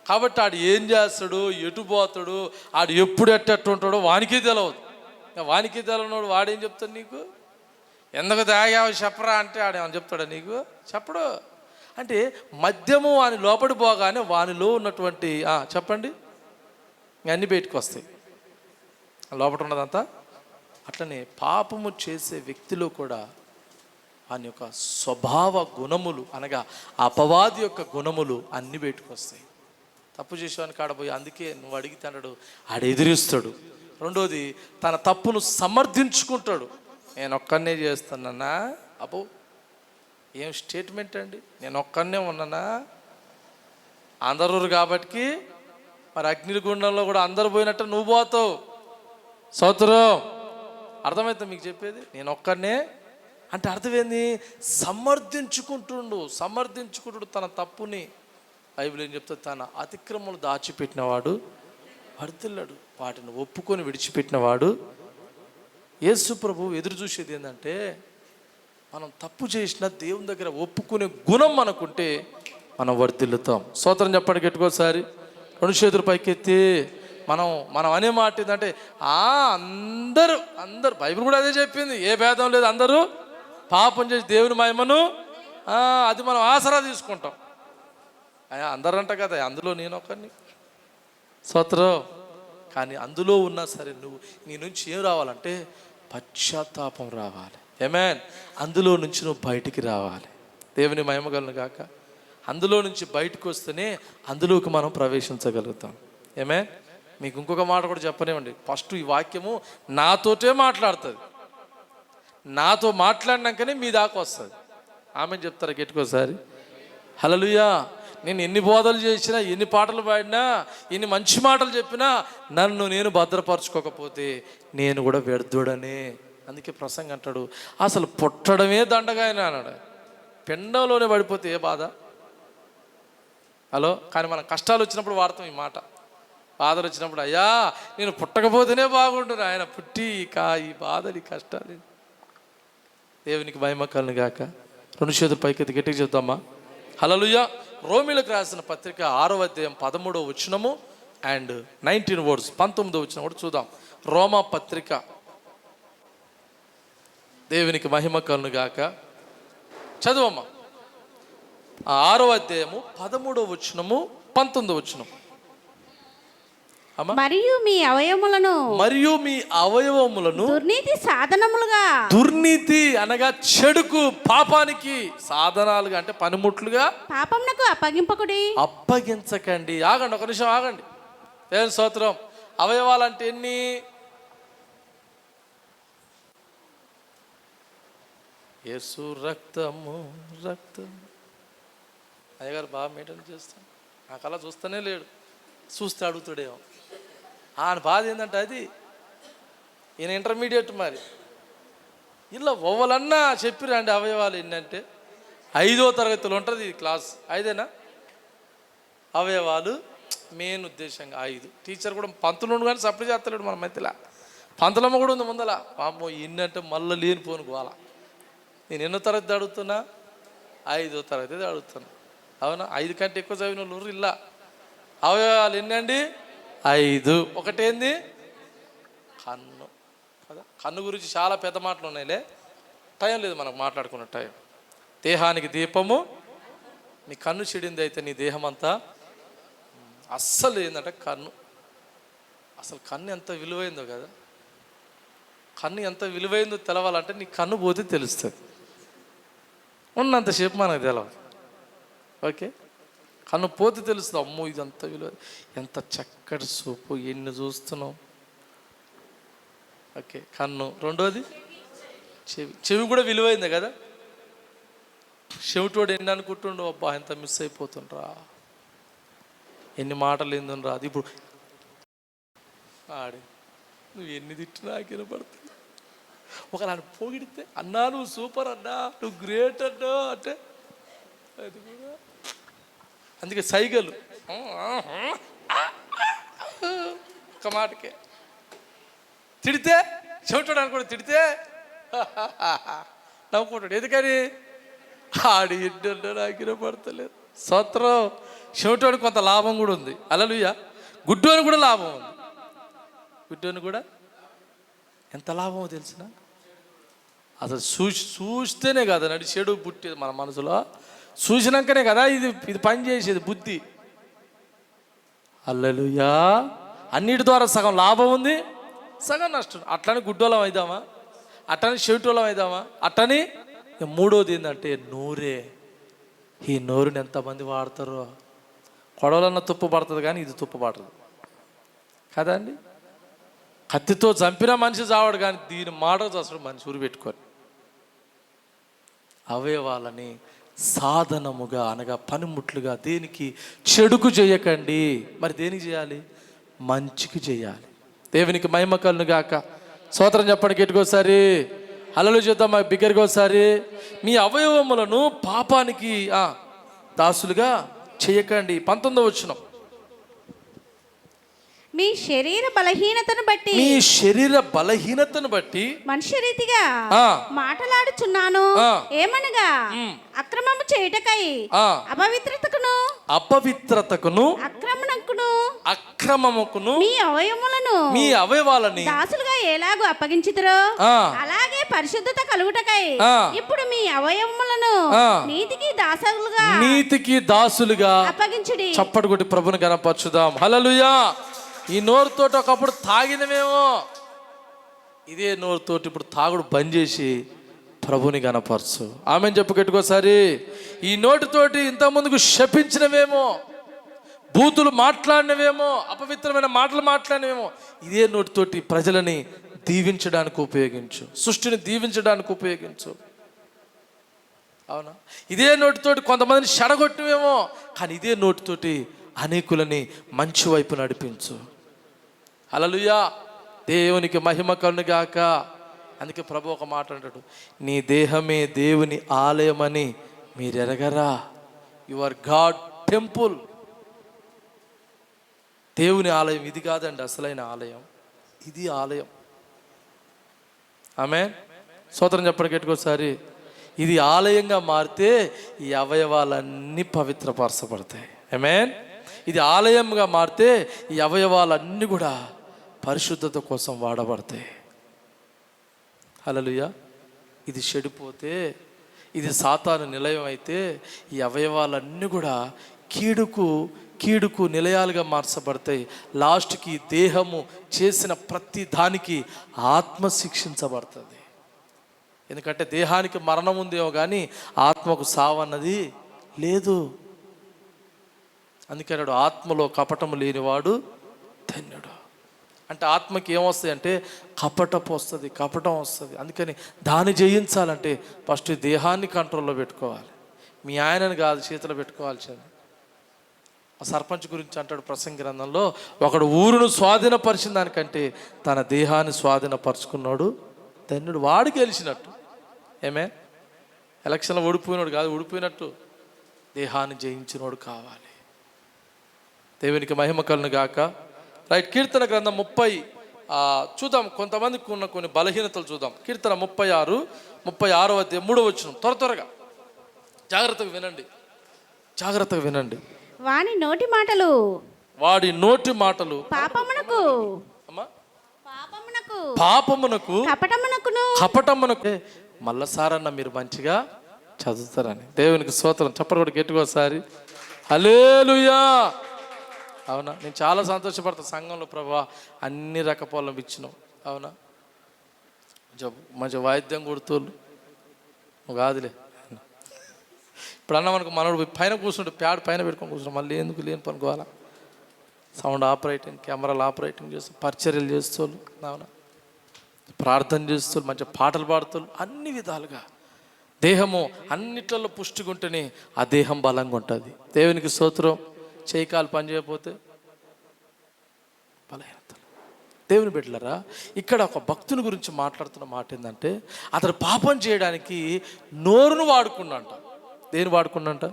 [SPEAKER 3] కాబట్టి ఆడు ఏం చేస్తాడు, ఎటు పోతాడు, ఆడు ఎప్పుడు ఎట్టెట్టుంటాడో వానికే తెలియదు. వానికి తెలియనోడు వాడేం చెప్తాడు నీకు? ఎందుకు తాగావు చెప్పరా అంటే ఆడేమని చెప్తాడా నీకు? చెప్పడు. అంటే మద్యము వాని లోపడి పోగానే వానిలో ఉన్నటువంటి చెప్పండి అన్నీ బయటకు వస్తాయి, లోపల ఉన్నదంతా. అట్లనే పాపము చేసే వ్యక్తిలో కూడా వాని యొక్క స్వభావ గుణములు అనగా అపవాది యొక్క గుణములు అన్నీ బయటకు వస్తాయి. తప్పు చేసేవాని కాడపోయి అందుకే నువ్వు అడిగితే అన్నాడు, ఆడ ఎదిరిస్తాడు. రెండోది తన తప్పును సమర్థించుకుంటాడు. నేను ఒక్కనే చేస్తానన్నా, అబ్బో ఏం స్టేట్మెంట్ అండి, నేను ఒక్కనే ఉన్నానా? అందరూ కాబట్టి మరి అగ్నిగుండంలో కూడా అందరు పోయినట్టు నువ్వు పోతావు. స్తోత్రం. అర్థమైతే మీకు చెప్పేది? నేను ఒక్కనే అంటే అర్థమైంది, సమర్థించుకుంటుడు తన తప్పుని. బైబిల్ ఏం చెప్తుంది? తన అతిక్రమలు దాచిపెట్టినవాడు వర్ధిల్లడు, వాటిని ఒప్పుకొని విడిచిపెట్టినవాడు. యేసు ప్రభు ఎదురు చూసేది ఏంటంటే మనం తప్పు చేసిన దేవుని దగ్గర ఒప్పుకునే గుణం మనకుంటే మనం వర్ధిల్లుతాం. స్తోత్రం చెప్పండి గట్టికోసారి. 2 చేతులు పైకెత్తి మనం అనే మాట ఏంటంటే అందరూ బైబిల్ కూడా అదే చెప్పింది, ఏ భేదం లేదు, అందరూ పాపం చేసి దేవుని మహిమను అది మనం ఆసరా తీసుకుంటాం. అందరంట కదా, అందులో నేను ఒకరిని. స్తోత్రం. కానీ అందులో ఉన్నా సరే నీ నుంచి ఏం రావాలంటే పశ్చాత్తాపం రావాలి. ఆమేన్. అందులో నుంచి నువ్వు బయటికి రావాలి. దేవుని మహిమ కలుగును గాక. అందులో నుంచి బయటకు వస్తేనే అందులోకి మనం ప్రవేశించగలుగుతాం. ఏమే, మీకు ఇంకొక మాట కూడా చెప్పనివ్వండి. ఫస్ట్ ఈ వాక్యము నాతోటే మాట్లాడుతుంది, నాతో మాట్లాడినాకనే మీ దాకా వస్తుంది. ఆమె చెప్తారా గెట్టుకోసారి? హల్లెలూయా. నేను ఎన్ని బోధలు చేసినా, ఎన్ని పాటలు పాడినా, ఎన్ని మంచి మాటలు చెప్పినా నన్ను నేను భద్రపరచుకోకపోతే నేను కూడా వ్యర్థుడనే. అందుకే ప్రసంగం అంటాడు, అసలు పుట్టడమే దండగా ఆయన అన్నాడు. పెండంలోనే పడిపోతే ఏ బాధ. హలో, కానీ మనం కష్టాలు వచ్చినప్పుడు వాడతాం ఈ మాట. బాధలు వచ్చినప్పుడు అయ్యా నేను పుట్టకపోతేనే బాగుంటుంది, ఆయన పుట్టి ఈ బాధలు ఈ కష్టాలు. దేవునికి మహిమ కలుగును గాక. 2 చేతులు పైకెత్తి గట్టిగా చెప్తామా హల్లెలూయా. రోమీలకు రాసిన పత్రిక 6వ అధ్యాయం 13వ వచనము అండ్ 19 వర్డ్స్, 19వ వచనం కూడా చూద్దాం. రోమా పత్రిక, దేవునికి మహిమ కలుగును గాక. చదువమ్మా. 6వ అధ్యాయము 13వ వచనము 19వ వచనం.
[SPEAKER 4] మరియు మీ అవయవములను
[SPEAKER 3] దుర్నీతి
[SPEAKER 4] సాధనములుగా,
[SPEAKER 3] దుర్నీతి అనగా చెడుకు, పాపానికి సాధనాలుగా అంటే పనిముట్లుగా
[SPEAKER 4] పాపమునకు
[SPEAKER 3] అప్పగించకండి. ఆగండి, ఒక నిమిషం ఆగండి. దేవుని స్తోత్రం. అవయవాలంటే ఎన్ని? యేసు రక్తము, రక్తం. అయ్యగారు బాగా మెయింటైన్ చేస్తాను, నాకు అలా చూస్తూనే లేడు, చూస్తే అడుగుతాడేమో. ఆయన బాధ ఏంటంటే అది ఈయన ఇంటర్మీడియట్. మరి ఇలా ఓవలన్నా చెప్పిరండి అవయవాలు ఎన్నంటే 5వ తరగతిలో ఉంటుంది క్లాస్. 5ఏనా అవయవాలు? మెయిన్ ఉద్దేశంగా 5. టీచర్ కూడా పంతులు ఉండు కానీ సప్లై చేస్తలేడు మన మధ్యలో. పంతులమ్మ కూడా ఉంది ముందల. పాపం ఇన్నంటే మళ్ళీ లేనిపోను గోల. నేను ఎన్నో తరగతి అడుగుతున్నా? 5వ తరగతి అడుగుతున్నా. అవునా? 5 కంటే ఎక్కువ చదివిన వాళ్ళు ఇలా. అవయవాలు ఎన్నండి? 5. ఒకటేంది? కన్ను కదా. కన్ను గురించి చాలా పెద్ద మాటలు ఉన్నాయిలే, టైం లేదు మనకు మాట్లాడుకున్న టైం. దేహానికి దీపము. నీ కన్ను చెడింది అయితే నీ దేహం అంతా. అస్సలు ఏంటంటే కన్ను, అసలు కన్ను ఎంత విలువైందో కదా. కన్ను ఎంత విలువైందో తెలవాలంటే నీ కన్ను పోతే తెలుస్తుంది. ఉన్నంతసేపు మనకు తెలవదు. ఓకే, కన్ను పోతే తెలుస్తుంది. అమ్మో ఇదంత విలువ, ఎంత చక్కటి సూపు, ఎన్ని చూస్తున్నాం. ఓకే, కన్ను. రెండోది చెవి. చెవి కూడా విలువైందే కదా. చెవిటోడు ఎన్ని అనుకుంటుండో, అబ్బా ఎంత మిస్ అయిపోతుండ్రా, ఎన్ని మాటలు ఏందుండ్రా. అది ఇప్పుడు ఆడి నువ్వు ఎన్ని తిట్టినా వినపడుతుంది. ఒక నన్ను పొగిడితే అన్నా నువ్వు సూపర్ అన్నా, నువ్వు గ్రేట్ అన్నా అంటే అది కూడా. అందుకే సైగలు ఒక మాటకే. తిడితే చెవిటాడు అనుకోండి, తిడితే నవ్వుకుంటాడు. ఎందుకని? ఆడి ఎన్నో నాకు వినపడతలేదు. స్తోత్రం. చెవిటోడికి కొంత లాభం కూడా ఉంది. హల్లెలూయా. గుడ్డోని కూడా లాభం ఉంది. గుడ్డోని కూడా ఎంత లాభమో తెలిసిన? అసలు చూస్తేనే కదా నడి చెడు పుట్టేది మన మనసులో. చూసినాకనే కదా ఇది పని చేసేది బుద్ధి. హల్లెలూయా. అన్నిటి ద్వారా సగం లాభం ఉంది, సగం నష్టం. అట్లని గుడ్డోళం అవుదామా? అట్లని చెవిటోళం అవుదామా? అట్లని మూడోది ఏంటంటే నోరే. ఈ నోరుని ఎంతమంది వాడతారో. కొడవలన్న తుప్పు పడుతుంది కానీ ఇది తుప్పు పడదు కదా అండి. కత్తితో చంపిన మనిషి చావాడు కానీ దీని మాట అసలు మనిషి ఊరు పెట్టుకొని. అవయవాలని సాధనముగా అనగా పనిముట్లుగా, దేనికి? చెడుకు చేయకండి. మరి దేనికి చేయాలి? మంచికి చేయాలి. దేవునికి మహిమ కలుగును గాక. స్తోత్రం చెప్పండి గట్టికోసారి. హల్లెలూయా చేద్దాం బిగ్గరగా ఒకసారి. మీ అవయవములను పాపానికి దాసులుగా చేయకండి. 19వ వచనం.
[SPEAKER 4] మీ శరీర బలహీనతను బట్టి మనుష్య రీతిగా మాటలాడుచున్నాను. ఏమనగా అక్రమము చేయుటకై అపవిత్రతకును అక్రమముకును మీ అవయవాలని దాసులుగా ఎలాగో అప్పగించుదురో అలాగే పరిశుద్ధత కలుగుటకై ఇప్పుడు మీ అవయవములను నీతికి దాసులుగా అప్పగించుడి.
[SPEAKER 3] చప్పటి కొట్టి ప్రభుని గణపరచుదాం. హల్లెలూయా. ఈ నోరుతోటి ఒకప్పుడు తాగినమేమో, ఇదే నోరుతోటి ఇప్పుడు తాగుడు బంద్ చేసి ప్రభుని గనపరచు. ఆమెను చెప్పు గట్టుకోసారి. ఈ నోటితోటి ఇంత ముందుకు శపించినవేమో, బూతులు మాట్లాడినవేమో, అపవిత్రమైన మాటలు మాట్లాడినవేమో, ఇదే నోటితోటి ప్రజలని దీవించడానికి ఉపయోగించు, సృష్టిని దీవించడానికి ఉపయోగించు. అవునా? ఇదే నోటితోటి కొంతమందిని చెడగొట్టమేమో, కానీ ఇదే నోటితోటి అనేకులని మంచి వైపు నడిపించు. హల్లెలూయా, దేవునికి మహిమ కలుగుగాక. అందుకే ప్రభు ఒక మాట అంటాడు, నీ దేహమే దేవుని ఆలయమని మీరు ఎరగరా. Your God temple. దేవుని ఆలయం ఇది కాదండి, అసలైన ఆలయం ఇది ఆలయం. ఆమేన్. స్తోత్రం చెప్పండి గట్టికోసారి. ఇది ఆలయంగా మారితే ఈ అవయవాలన్నీ పవిత్రపరచబడతాయి. ఆమేన్. ఇది ఆలయంగా మారితే ఈ అవయవాలన్నీ కూడా పరిశుద్ధత కోసం వాడబడతాయి. హల్లెలూయా. ఇది చెడిపోతే, ఇది సాతాను నిలయం అయితే ఈ అవయవాలన్నీ కూడా కీడుకు నిలయాలుగా మార్చబడతాయి. లాస్ట్కి దేహము చేసిన ప్రతి దానికి ఆత్మ శిక్షించబడుతుంది. ఎందుకంటే దేహానికి మరణం ఉందేమో కానీ ఆత్మకు సావన్నది లేదు. అందుకన్నాడు, ఆత్మలో కపటము లేనివాడు ధన్యుడు. అంటే ఆత్మకి ఏమొస్తాయి అంటే కపటం వస్తుంది. అందుకని దాన్ని జయించాలంటే ఫస్ట్ దేహాన్ని కంట్రోల్లో పెట్టుకోవాలి. మీ ఆయనని కాదు చేతిలో పెట్టుకోవాల్సింది. ఆ సర్పంచ్ గురించి అంటాడు ప్రసంగి గ్రంథంలో, ఒకడు ఊరును స్వాధీనపరిచిన దానికంటే తన దేహాన్ని స్వాధీనపరుచుకున్నాడు ధన్యుడు. వాడు గెలిచినట్టు. ఏమే, ఎలక్షన్లో ఓడిపోయినాడు కాదు, ఓడిపోయినట్టు దేహాన్ని జయించినోడు కావాలి. దేవునికి మహిమ కలుగును గాక. రైట్. కీర్తన గ్రంథం 30 చూద్దాం. కొంతమందికి ఉన్న కొన్ని బలహీనతలు చూద్దాం. కీర్తన 36 అధ్యాయం 3వ వచనం. త్వరగా జాగ్రత్తగా వినండి.
[SPEAKER 4] వాడి నోటి మాటలు పాపమునకు
[SPEAKER 3] కపటమునకు. మళ్ళా సారన్న మీరు మంచిగా చదువుతారని దేవునికి స్తోత్రం. చెప్పరు కూడా గట్టికోసారి. హల్లెలూయా. అవునా, నేను చాలా సంతోషపడతా సంఘంలో. ప్రభా అన్ని రకపోలం ఇచ్చినాం. అవునా, మంచి వాయిద్యం కొడుతోళ్ళు కాదులే. ఇప్పుడు అన్న మనకు మనోడు పైన కూర్చుంటే ప్యాడ్ పైన పెట్టుకొని కూర్చుంటాం. మళ్ళీ ఎందుకు లేని పనుకోవాలా? సౌండ్ ఆపరేటింగ్, కెమెరాలు ఆపరేటింగ్ చేస్తూ పరిచర్యలు చేస్తోళ్ళు. అవునా, ప్రార్థన చేస్తూ మంచి పాటలు పాడుతూ అన్ని విధాలుగా దేహము అన్నిట్లలో పుష్టిగా ఉంటేనే ఆ దేహం బలంగా ఉంటుంది. దేవునికి స్తోత్రం. చేయికాలు పని చేయకపోతే బలహీనతలు. దేవుని బిడ్డలారా, ఇక్కడ ఒక భక్తుని గురించి మాట్లాడుతున్న మాట ఏంటంటే, అతను పాపం చేయడానికి నోరును వాడుకున్నంట. దేని వాడుకున్నంట?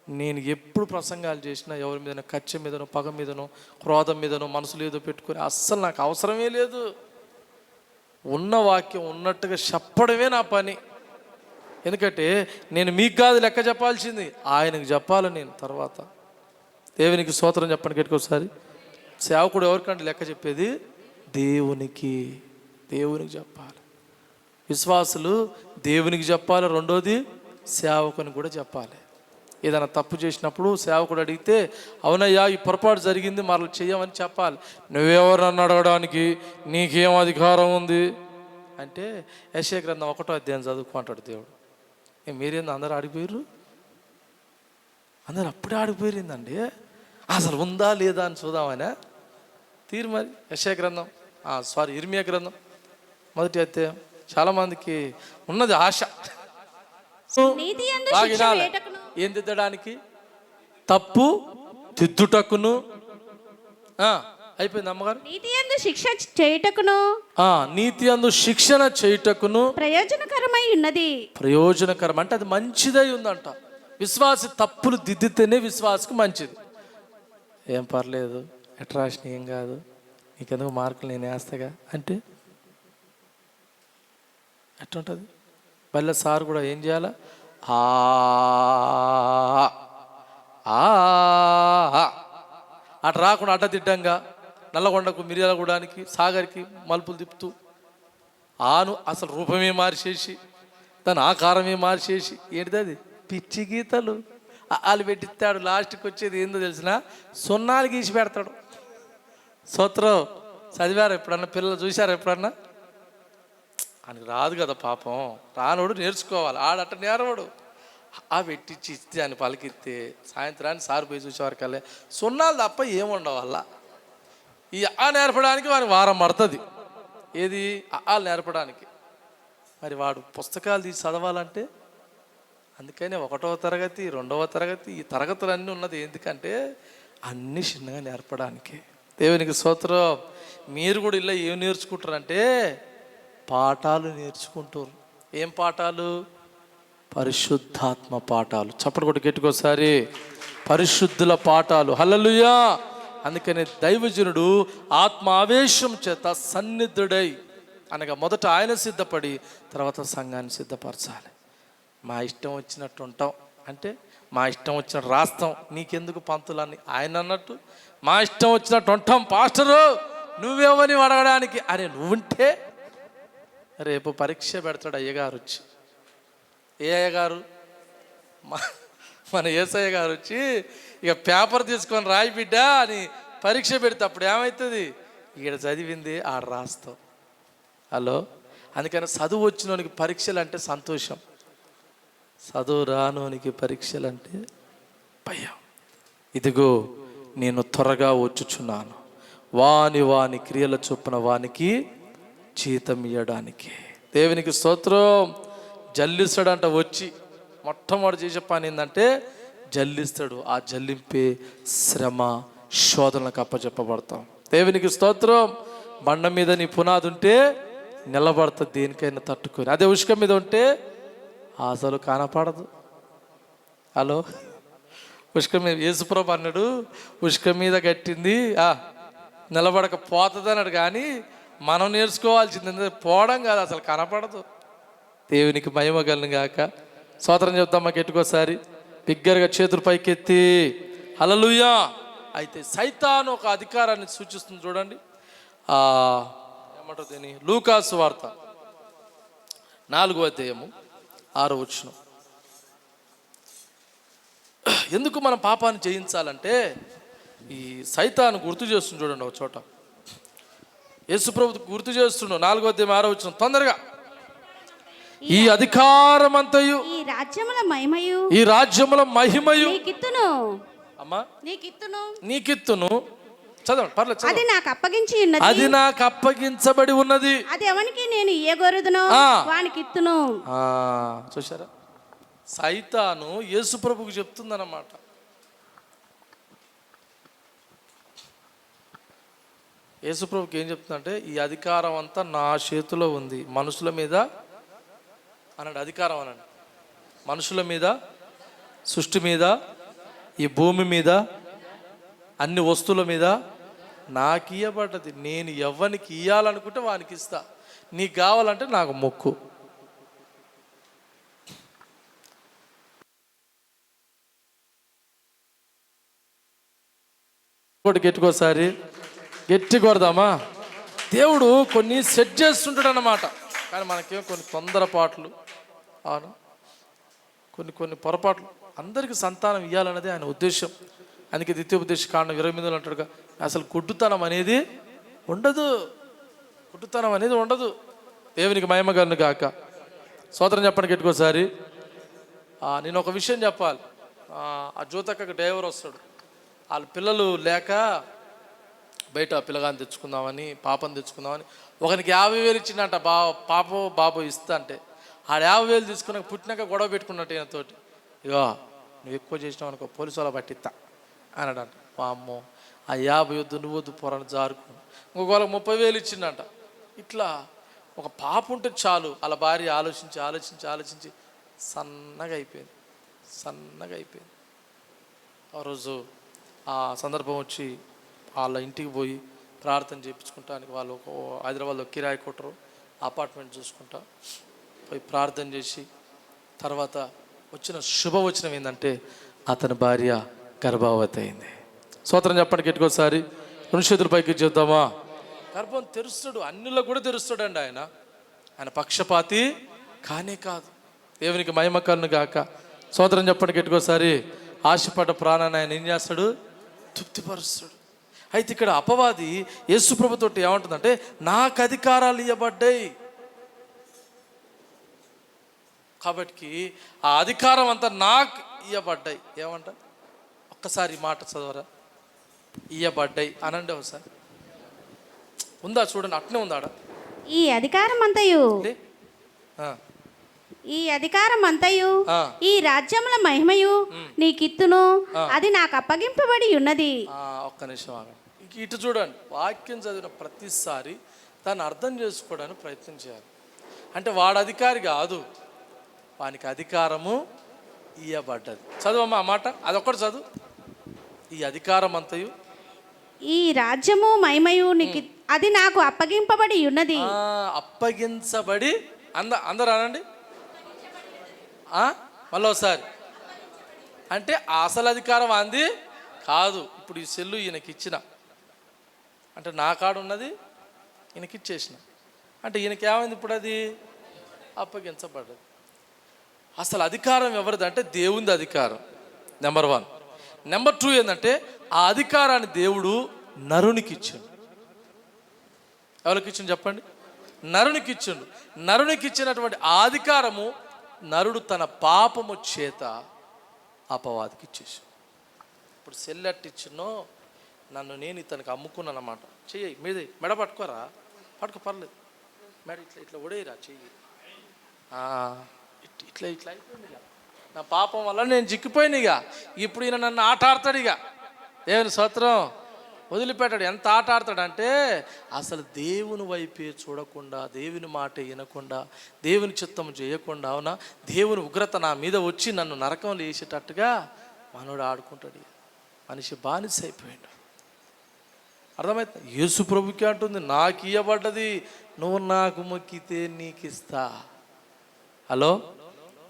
[SPEAKER 3] నేను ఎప్పుడు ప్రసంగాలు చేసినా ఎవరి మీదనో కచ్చ మీదనో పగ మీదనో క్రోధం మీదనో మనసులో ఏదో పెట్టుకొని అస్సలు నాకు అవసరమే లేదు. ఉన్న వాక్యం ఉన్నట్టుగా చెప్పడమే నా పని. ఎందుకంటే నేను మీకు కాదు లెక్క చెప్పాల్సింది, ఆయనకు చెప్పాలి నేను తర్వాత. దేవునికి స్తోత్రం చెప్పండి గట్టికోసారి. సేవకుడు ఎవరికంటే లెక్క చెప్పేది? దేవునికి చెప్పాలి. విశ్వాసులు దేవునికి చెప్పాలి, రెండోది సేవకుని కూడా చెప్పాలి. ఏదైనా తప్పు చేసినప్పుడు సేవకుడు అడిగితే, అవునయ్యా ఈ పొరపాటు జరిగింది మరలా చెయ్యమని చెప్పాలి. నువ్వెవరన్నా అడగడానికి నీకేం అధికారం ఉంది అంటే, యెషయా గ్రంథం 1వ అధ్యాయం చదువుకుంటాడు దేవుడు. మీరేంది అందరూ ఆడిపోయారు? అందరు అప్పుడే ఆడిపోయిందండి. అసలు ఉందా లేదా అని చూద్దామనే తీరు. మరి యెషయా గ్రంథం ఇర్మియా గ్రంథం 1వ అధ్యాయం. చాలా మందికి ఉన్నది ఆశ. ఏం దిద్దడానికి? తప్పు దిద్దుటకును. అయిపోయింది అమ్మగారు. నీతి యందు శిక్షణ చేయుటకును ప్రయోజనకరం అంటే అది మంచిదై ఉందంట. విశ్వాసి తప్పులు దిద్దితేనే విశ్వాసకు మంచిది. ఏం పర్లేదు, ఎట్రాషన్ ఏం కాదు, నీకెందుకు మార్కులు నేను వేస్తాగా అంటే ఎట్లుంటుంది? మళ్ళీ సార్ కూడా ఏం చేయాలా? అటు రాకుండా అడ్డదిడ్డంగా నల్లగొండకు మిర్యాలగూడానికి సాగర్కి మలుపులు తిప్పుతూ అసలు రూపమే మార్చేసి దాని ఆకారమే మార్చేసి ఏంటిది అది పిచ్చి గీతలు వాళ్ళు పెట్టిస్తాడు. లాస్ట్కి వచ్చేది ఏందో తెలిసిన సున్నాలు గీసి పెడతాడు. స్తోత్రం. చదివారు ఎప్పుడన్నా? పిల్లలు చూశారు ఎప్పుడన్నా? ఆయనకు రాదు కదా పాపం, రానోడు నేర్చుకోవాలి. ఆడట నేరవాడు ఆ పెట్టించి ఇస్తే అని పలికిస్తే సాయంత్రాన్ని సార్ పోయి చూసేవారికల్లా సున్నాలు తప్ప ఏముండవు వల్ల. ఈ ఆ నేర్పడానికి వాడికి వారం పడుతుంది. ఏది ఆ నేర్పడానికి. మరి వాడు పుస్తకాలు తీసి చదవాలంటే అందుకనే 1వ తరగతి 2వ తరగతి ఈ తరగతులన్నీ ఉన్నది ఎందుకంటే అన్నీ చిన్నగా నేర్పడానికి. దేవునికి స్తోత్రం. మీరు కూడా ఇలా ఏం నేర్చుకుంటారంటే పాఠాలు నేర్చుకుంటారు. ఏం పాఠాలు? పరిశుద్ధాత్మ పాఠాలు. చప్పటి కొట్టి గట్టికోసారి. పరిశుద్ధుల పాఠాలు. హల్లెలూయా. అందుకని దైవజనుడు ఆత్మ ఆవేశం చేత సన్నిధుడై అనగా మొదట ఆయన సిద్ధపడి తర్వాత సంఘాన్ని సిద్ధపరచాలి. మా ఇష్టం వచ్చినట్టు ఉంటాం అంటే మా ఇష్టం వచ్చినట్టు రాస్తాం, నీకెందుకు పంతులని ఆయన అన్నట్టు. మా ఇష్టం వచ్చినట్టు ఉంటాం పాస్టరు నువ్వేమని అడగడానికి. అరే నువ్వుంటే రేపు పరీక్ష పెడతాడు అయ్యగారు వచ్చి. ఏ అయ్యగారు? మన యేసయ్య గారు వచ్చి ఇక పేపర్ తీసుకొని రాయి బిడ్డ అని పరీక్ష పెడితే అప్పుడు ఏమవుతుంది? ఈడ చదివింది ఆడ రాస్తావు. హలో. అందుకని చదువు వచ్చినోనికి పరీక్షలు అంటే సంతోషం, చదువు రానోనికి పరీక్షలు అంటే భయం. ఇదిగో నేను త్వరగా వచ్చుచున్నాను, వాని క్రియల చొప్పున వానికి జీతం ఇవ్వడానికి. దేవునికి స్తోత్రం. జల్లిస్తాడంట వచ్చి. మొట్టమొదటి చేసే పని ఏంటంటే జల్లిస్తాడు. ఆ జల్లింపే శ్రమ శోధనలకు అప్పచెప్పబడతాం. దేవునికి స్తోత్రం. బండ మీద నీ పునాది ఉంటే నిలబడుతుంది, దేనికైనా తట్టుకొని. అదే ఉష్క మీద ఉంటే అసలు కనపడదు. హలో. ఉష్క మీద యేసుప్రభు అన్నాడు ఉష్క మీద కట్టింది నిలబడకపోతుంది అన్నాడు. కానీ మనం నేర్చుకోవాల్సింది పోవడం కాదు, అసలు కనపడదు. దేవునికి మహిమ కలుగును గాక. స్తోత్రం చెప్తాం మాకు ఎట్టుకోసారి బిగ్గరగా చేతులు పైకెత్తి హల్లెలూయా. అయితే సైతాను ఒక అధికారాన్ని సూచిస్తుంది చూడండి. ఏమంటారు దీన్ని? లూకాసు వార్త 4వ అధ్యాయము 6వ వచనం. ఎందుకు మనం పాపాన్ని జయించాలంటే ఈ సైతాను గుర్తు చేస్తుంది చూడండి. ఒక చోట యేసుప్రభు గుర్తు చేస్తున్నాడు. 4వ అధ్యాయం 6వ వచనం. తొందరగా. ఈ అధికారమంతయు
[SPEAKER 4] ఈ
[SPEAKER 3] రాజ్యముల మహిమయు
[SPEAKER 4] నీకిత్తును.
[SPEAKER 3] అమ్మా నీకిత్తును. చదవండి పర్లేదు.
[SPEAKER 4] అది నాకు అప్పగించి ఉన్నది.
[SPEAKER 3] అది నాకు అప్పగించబడి ఉన్నది.
[SPEAKER 4] అది ఎవరికి నేను ఇయ్యగోరుదునో వానికి ఇత్తును.
[SPEAKER 3] చూసారా? సైతాను యేసుప్రభుకు చెప్తుందన్నమాట. యేసుప్రభుకి ఏం చెప్తుందంటే ఈ అధికారం అంతా నా చేతిలో ఉంది. మనుషుల మీద అనండి, అధికారం అనండి. మనుషుల మీద, సృష్టి మీద, ఈ భూమి మీద, అన్ని వస్తువుల మీద నాకు ఇయ్యబడ్డది. నేను ఎవరికి ఇయ్యాలనుకుంటే వానికి ఇస్తా. నీకు కావాలంటే నాకు మొక్కు. గట్టికోసారి గట్టి కొడదామా. దేవుడు కొన్ని సెట్ చేస్తుంటాడు అన్నమాట. కానీ మనకేమో కొన్ని తొందరపాట్లు, అవును, కొన్ని పొరపాట్లు. అందరికీ సంతానం ఇవ్వాలన్నది ఆయన ఉద్దేశం. అందుకే ద్వితీయోపదేశ కాండం 28 అంటాడుగా, అసలు గుడ్డుతనం అనేది ఉండదు. గుడ్డుతనం అనేది ఉండదు. దేవునికి మహిమ కలుగును గాక. స్తోత్రం చెప్పండి గట్టికోసారి. నేను ఒక విషయం చెప్పాలి. ఆ జ్యోతక్కకి డ్రైవర్ వస్తాడు. వాళ్ళ పిల్లలు లేక బయట పిల్లగాని తెచ్చుకుందామని, పాపని తెచ్చుకుందామని ఒకరికి 50,000 ఇచ్చిందంట. బాబు ఇస్తా అంటే ఆడ 50,000 తీసుకున్నాక పుట్టినాక గొడవ పెట్టుకున్నట్టు ఈయనతోటి. ఇగో నువ్వు ఎక్కువ చేసినావు అనుకో పోలీసు వాళ్ళ పట్టిస్తా అన్నాడంట. అమ్మో ఆ 50 వద్దు నువ్వు వద్దు పొరను జారుకు. ఇంకొకళ్ళకి 30,000 ఇచ్చిందంట. ఇట్లా ఒక పాప ఉంటే చాలు వాళ్ళ భార్య ఆలోచించి సన్నగా అయిపోయింది. ఆ రోజు ఆ సందర్భం వచ్చి వాళ్ళ ఇంటికి పోయి ప్రార్థన చేయించుకుంటానికి వాళ్ళు హైదరాబాద్లో కిరాయి కొట్టరు అపార్ట్మెంట్ చూసుకుంటా పోయి ప్రార్థన చేసి తర్వాత వచ్చిన శుభవచనం ఏంటంటే అతని భార్య గర్భవతి అయింది. స్తోత్రం చెప్పండి గట్టికోసారి. 2 చేతుల పైకి చేద్దామా. గర్భం తెరుస్తాడు, అన్నిలో కూడా తెరుస్తాడండి ఆయన పక్షపాతి కానే కాదు. దేవునికి మహిమ కలుగును గాక. స్తోత్రం చెప్పండి గట్టికోసారి. ఆశపడ్డ ప్రాణాన్ని ఆయన ఏం చేస్తాడు? తృప్తిపరుస్తాడు. అయితే ఇక్కడ అపవాది యేసుప్రభుతోటి ఏమంటుందంటే నాకు అధికారాలు ఇవ్వబడ్డాయి. కాబట్టి ఆ అధికారం అంతా నాకు ఇయ్యబడ్డాయి. ఏమంట? ఒక్కసారి ఈ మాట చదవరా. ఇయ్యబడ్డాయి అనండి ఒకసారి. ఉందా చూడండి, అట్నే ఉందాడ.
[SPEAKER 4] ఈ అధికారం అంతయు
[SPEAKER 3] లే. ఆ,
[SPEAKER 4] ఈ అధికారం అంతయు
[SPEAKER 3] ఆ.
[SPEAKER 4] ఈ రాజ్యముల మహిమయు నీకిత్తును, అది నాకు అప్పగింపబడి ఉన్నది.
[SPEAKER 3] ఒక్క నిమిషం ఆగండి. ఇటు చూడండి, వాక్యం చదివిన ప్రతిసారి దాన్ని అర్థం చేసుకోవడానికి ప్రయత్నం చేయాలి. అంటే వాడు అధికారి కాదు, వానికి అధికారము ఇయ్యబడ్డది. చదువమ్మా ఆ మాట, అదొక్కటి చదువు. ఈ అధికారం అంతయు
[SPEAKER 4] ఈ రాజ్యము మహిమయు నీకు అది నాకు అప్పగింపబడి ఉన్నది.
[SPEAKER 3] అప్పగించబడి అందరూ అనండి. మళ్ళీ ఒకసారి. అంటే అసలు అధికారం అంది కాదు. ఇప్పుడు ఈ సెల్లు ఈయనకి ఇచ్చిన, అంటే నా కాడ ఉన్నది ఈయనకి ఇచ్చేసిన, అంటే ఈయనకి ఏమైంది? ఇప్పుడు అది అప్పగించబడ్డది. అసలు అధికారం ఎవరిది అంటే దేవునిది అధికారం, నెంబర్ 1. నెంబర్ 2 ఏంటంటే ఆ అధికారాన్ని దేవుడు నరునికి ఇచ్చిండు. ఎవరికి ఇచ్చిండు చెప్పండి? నరునికి ఇచ్చిండు. నరునికి ఇచ్చినటువంటి ఆ అధికారము నరుడు తన పాపము చేత అపవాదికి ఇచ్చేసాడు. ఇప్పుడు సెల్లెట్టిచ్చినో నన్ను నేను ఇతనికి అమ్ముకున్నాను అన్నమాట. చెయ్యి మీది మెడ పట్టుకోరా, పట్టుకో పర్లేదు, మెడ ఇట్లా ఇట్లా ఒడేయరా చెయ్యి. ఇట్లా ఇట్లా అయిపోయింది. ఇక నా పాపం వల్ల నేను చిక్కిపోయిన. ఇక ఇప్పుడు ఈయన నన్ను ఆట ఆడతాడు. ఇక దేవుని స్తోత్రం, వదిలిపెట్టాడు. ఎంత ఆట ఆడతాడంటే అసలు దేవుని వైపే చూడకుండా, దేవుని మాట వినకుండా, దేవుని చిత్తం చేయకుండా, అవునా, దేవుని ఉగ్రత నా మీద వచ్చి నన్ను నరకంలో వేసేటట్టుగా మనోడు ఆడుకుంటాడు. మనిషి బానిస అయిపోయాడు. అర్థమవుతుంది? యేసు ప్రభుకి అంటుంది, నాకు ఇయ్యబడ్డది, నువ్వు నాకు మొక్కితే నీకు ఇస్తా. హలో,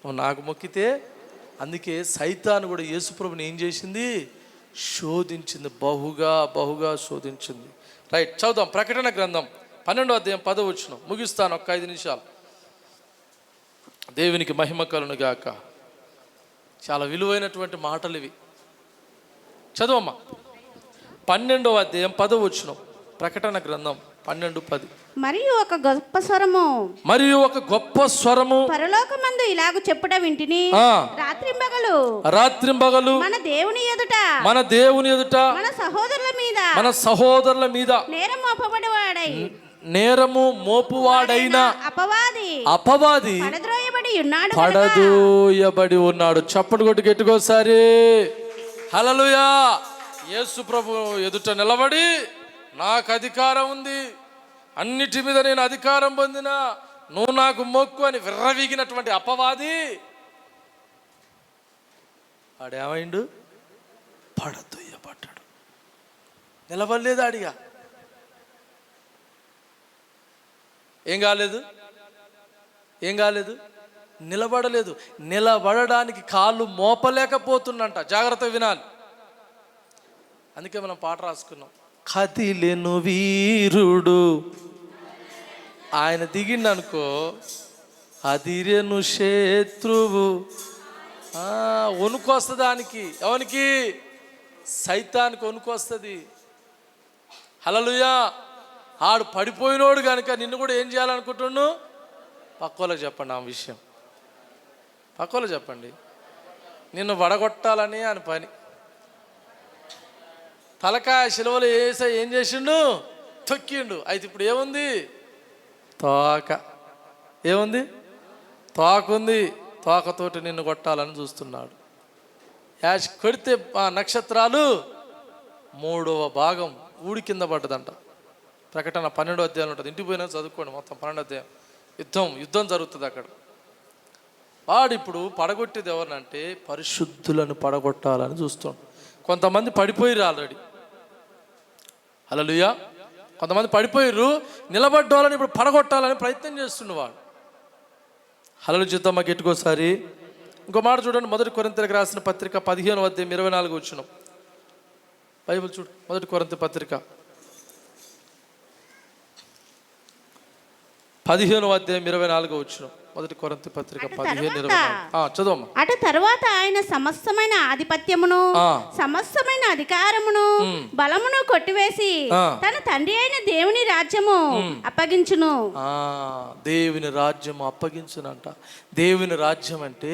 [SPEAKER 3] నువ్వు నాకు మొక్కితే. అందుకే సైతాను కూడా యేసు ప్రభుని ఏం చేసింది? శోధించింది, బహుగా శోధించింది. రైట్, చదువుదాం. ప్రకటన గ్రంథం 12వ అధ్యాయం 10వ వచనం. ముగిస్తాను, ఒక్క 5 నిమిషాలు. దేవునికి మహిమ కలుగును గాక. చాలా విలువైనటువంటి మాటలు ఇవి. చదువమ్మా. 12వ అధ్యాయం 10వ వచనం. ప్రకటన గ్రంథం 12:10.
[SPEAKER 4] మరియు ఒక గొప్ప స్వరము పరలోకమందు ఇలాగ చెప్పుట వింటిని, రాత్రింబగలు మన దేవుని ఎదుట మన సహోదరుల మీద నేరము మోపువాడైన అపవాది పడదోయబడి ఉన్నాడు. చప్పటి కొట్టి గట్టిగోసారి హల్లెలూయా. యేసు ప్రభు ఎదుట నిలబడి, నాకు అధికారం ఉంది, అన్నిటి మీద నేను అధికారం పొందిన, నువ్వు నాకు మొక్కు అని విర్రవీగినటువంటి అపవాది ఆడేమైండు? పడదొయ్యబడ్డాడు. నిలబడలేదు. ఆడిగా ఏం కాలేదు, నిలబడలేదు. నిలబడడానికి కాళ్ళు మోపలేకపోతున్నంట. జాగ్రత్త వినాలి. అందుకే మనం పాట రాసుకున్నాం, కదిలెను వీరుడు. ఆయన దిగిండనుకో అదిరెను శత్రువు. వణుకొస్తుంది దానికి. ఎవరికి? సైతానికి వణుకొస్తుంది. హల్లెలూయా. ఆడు పడిపోయినోడు కనుక నిన్ను కూడా ఏం చేయాలనుకుంటున్నాను? పక్కోళ్ళకి చెప్పండి ఆ విషయం. పక్కోళ్ళకి చెప్పండి, నిన్ను వడగొట్టాలని అని పని. తలకాయ శిలువలు వేసా ఏం చేసిండు? తొక్కిండు. అయితే ఇప్పుడు ఏముంది? తోక. ఏముంది? తోకుంది. తోకతోటి నిన్ను కొట్టాలని చూస్తున్నాడు. యాష్ కొడితే ఆ నక్షత్రాలు 3వ భాగం ఊడి కింద పడ్డదంట. ప్రకటన 12వ అధ్యాయం ఉంటుంది. ఇంటికి పోయినా చదువుకోండి మొత్తం 12వ అధ్యాయం. యుద్ధం జరుగుతుంది అక్కడ. వాడు ఇప్పుడు పడగొట్టేది ఎవరినంటే పరిశుద్ధులను పడగొట్టాలని చూస్తాడు. కొంతమంది పడిపోయిర్రు ఆల్రెడీ. హల్లెలూయా. కొంతమంది పడిపోయిర్రు, నిలబడ్డాలని ఇప్పుడు పడగొట్టాలని ప్రయత్నం చేస్తున్నవాడు. హల్లెలూయా. చూద్దామా గట్టికోసారి. ఇంకో మాట చూడండి. 1 కొరింథీయులకు రాసిన పత్రిక 15వ అధ్యాయం 24 వచనం. బైబిల్ చూడు. 1 కొరింథీ పత్రిక 15వ అధ్యాయం 24 వచనం.
[SPEAKER 3] మొదటి కొరింథీ పత్రిక
[SPEAKER 5] అటు
[SPEAKER 3] 15:24. చదవమ్మా.
[SPEAKER 5] అటు తరువాత ఆయన సమస్తమైన ఆధిపత్యమును
[SPEAKER 3] ఆ.
[SPEAKER 5] సమస్తమైన అధికారమును బలమును కొట్టివేసి
[SPEAKER 3] ఆ.
[SPEAKER 5] తన తండ్రి అయిన దేవుని రాజ్యము అప్పగించును.
[SPEAKER 3] దేవుని రాజ్యం అప్పగించునంట. దేవుని రాజ్యం అంటే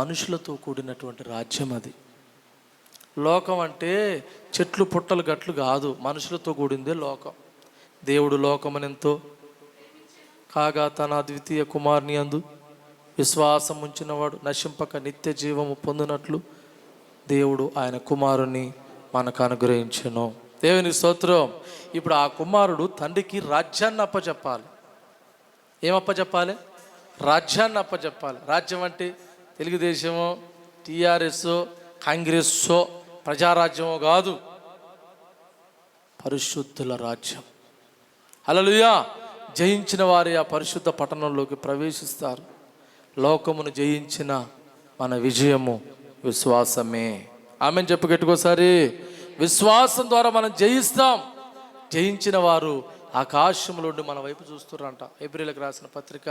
[SPEAKER 3] మనుషులతో కూడినటువంటి రాజ్యం. అది లోకం అంటే చెట్లు పుట్టలు గట్లు కాదు, మనుషులతో కూడిందే లోకం. దేవుడు లోకమనెంతో కాగా తన అద్వితీయ కుమారుని యందు విశ్వాసం ఉంచినవాడు నశింపక నిత్య జీవము పొందినట్లు దేవుడు ఆయన కుమారుని మనకు అనుగ్రహించెను. దేవుని స్తోత్రం. ఇప్పుడు ఆ కుమారుడు తండ్రికి రాజ్యాన్ని అప్పచెప్పాలి. ఏమప్పచెప్పాలి? రాజ్యాన్ని అప్పచెప్పాలి. రాజ్యం అంటే తెలుగుదేశమో, టీఆర్ఎస్ఓ, కాంగ్రెస్సో, ప్రజారాజ్యమో కాదు, పరిశుద్ధుల రాజ్యం. హల్లెలూయా. జయించిన వారి ఆ పరిశుద్ధ పట్టణంలోకి ప్రవేశిస్తారు. లోకమును జయించిన మన విజయము విశ్వాసమే. ఆమెను చెప్పు గట్టికోసారి. విశ్వాసం ద్వారా మనం జయిస్తాం. జయించిన వారు ఆకాశంలో నుండి మన వైపు చూస్తున్నారంట. హెబ్రీయులకు రాసిన పత్రిక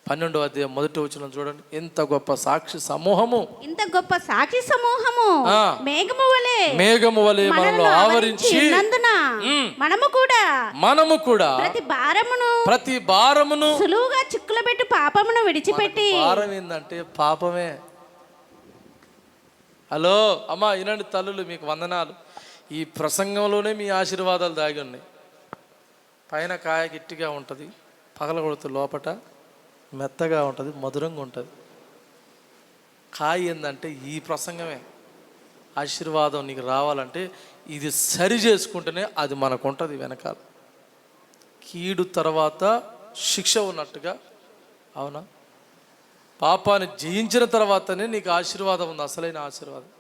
[SPEAKER 3] 12వ అధ్యాయం 1వ వచనం చూడండి. ఎంత గొప్ప సాక్షి సమూహము,
[SPEAKER 5] ఇంత గొప్ప సాక్షి సమూహము మేఘము వలె
[SPEAKER 3] మనలో ఆవరించి మనము కూడా ప్రతి భారమును
[SPEAKER 5] సులువుగా చిక్కులు పెట్టి పాపమును విడిచిపెట్టి.
[SPEAKER 3] భారం ఏందంటే పాపమే. హలో అమ్మా, ఈనాడు తల్లులు మీకు వందనాలు. ఈ ప్రసంగంలోనే మీ ఆశీర్వాదాలు దాగి ఉన్నాయి. పైన కాయ గట్టిగా ఉంటుంది, పగలగొడుతూ లోపట మెత్తగా ఉంటుంది, మధురంగా ఉంటుంది. కాయ ఏందంటే ఈ ప్రసంగమే. ఆశీర్వాదం నీకు రావాలంటే ఇది సరి చేసుకుంటేనే అది మనకు ఉంటుంది వెనకాల. కీడు తర్వాత శిక్ష ఉన్నట్టుగా, అవునా? పాపాన్ని జయించిన తర్వాతనే నీకు ఆశీర్వాదం ఉంది, అసలైన ఆశీర్వాదం.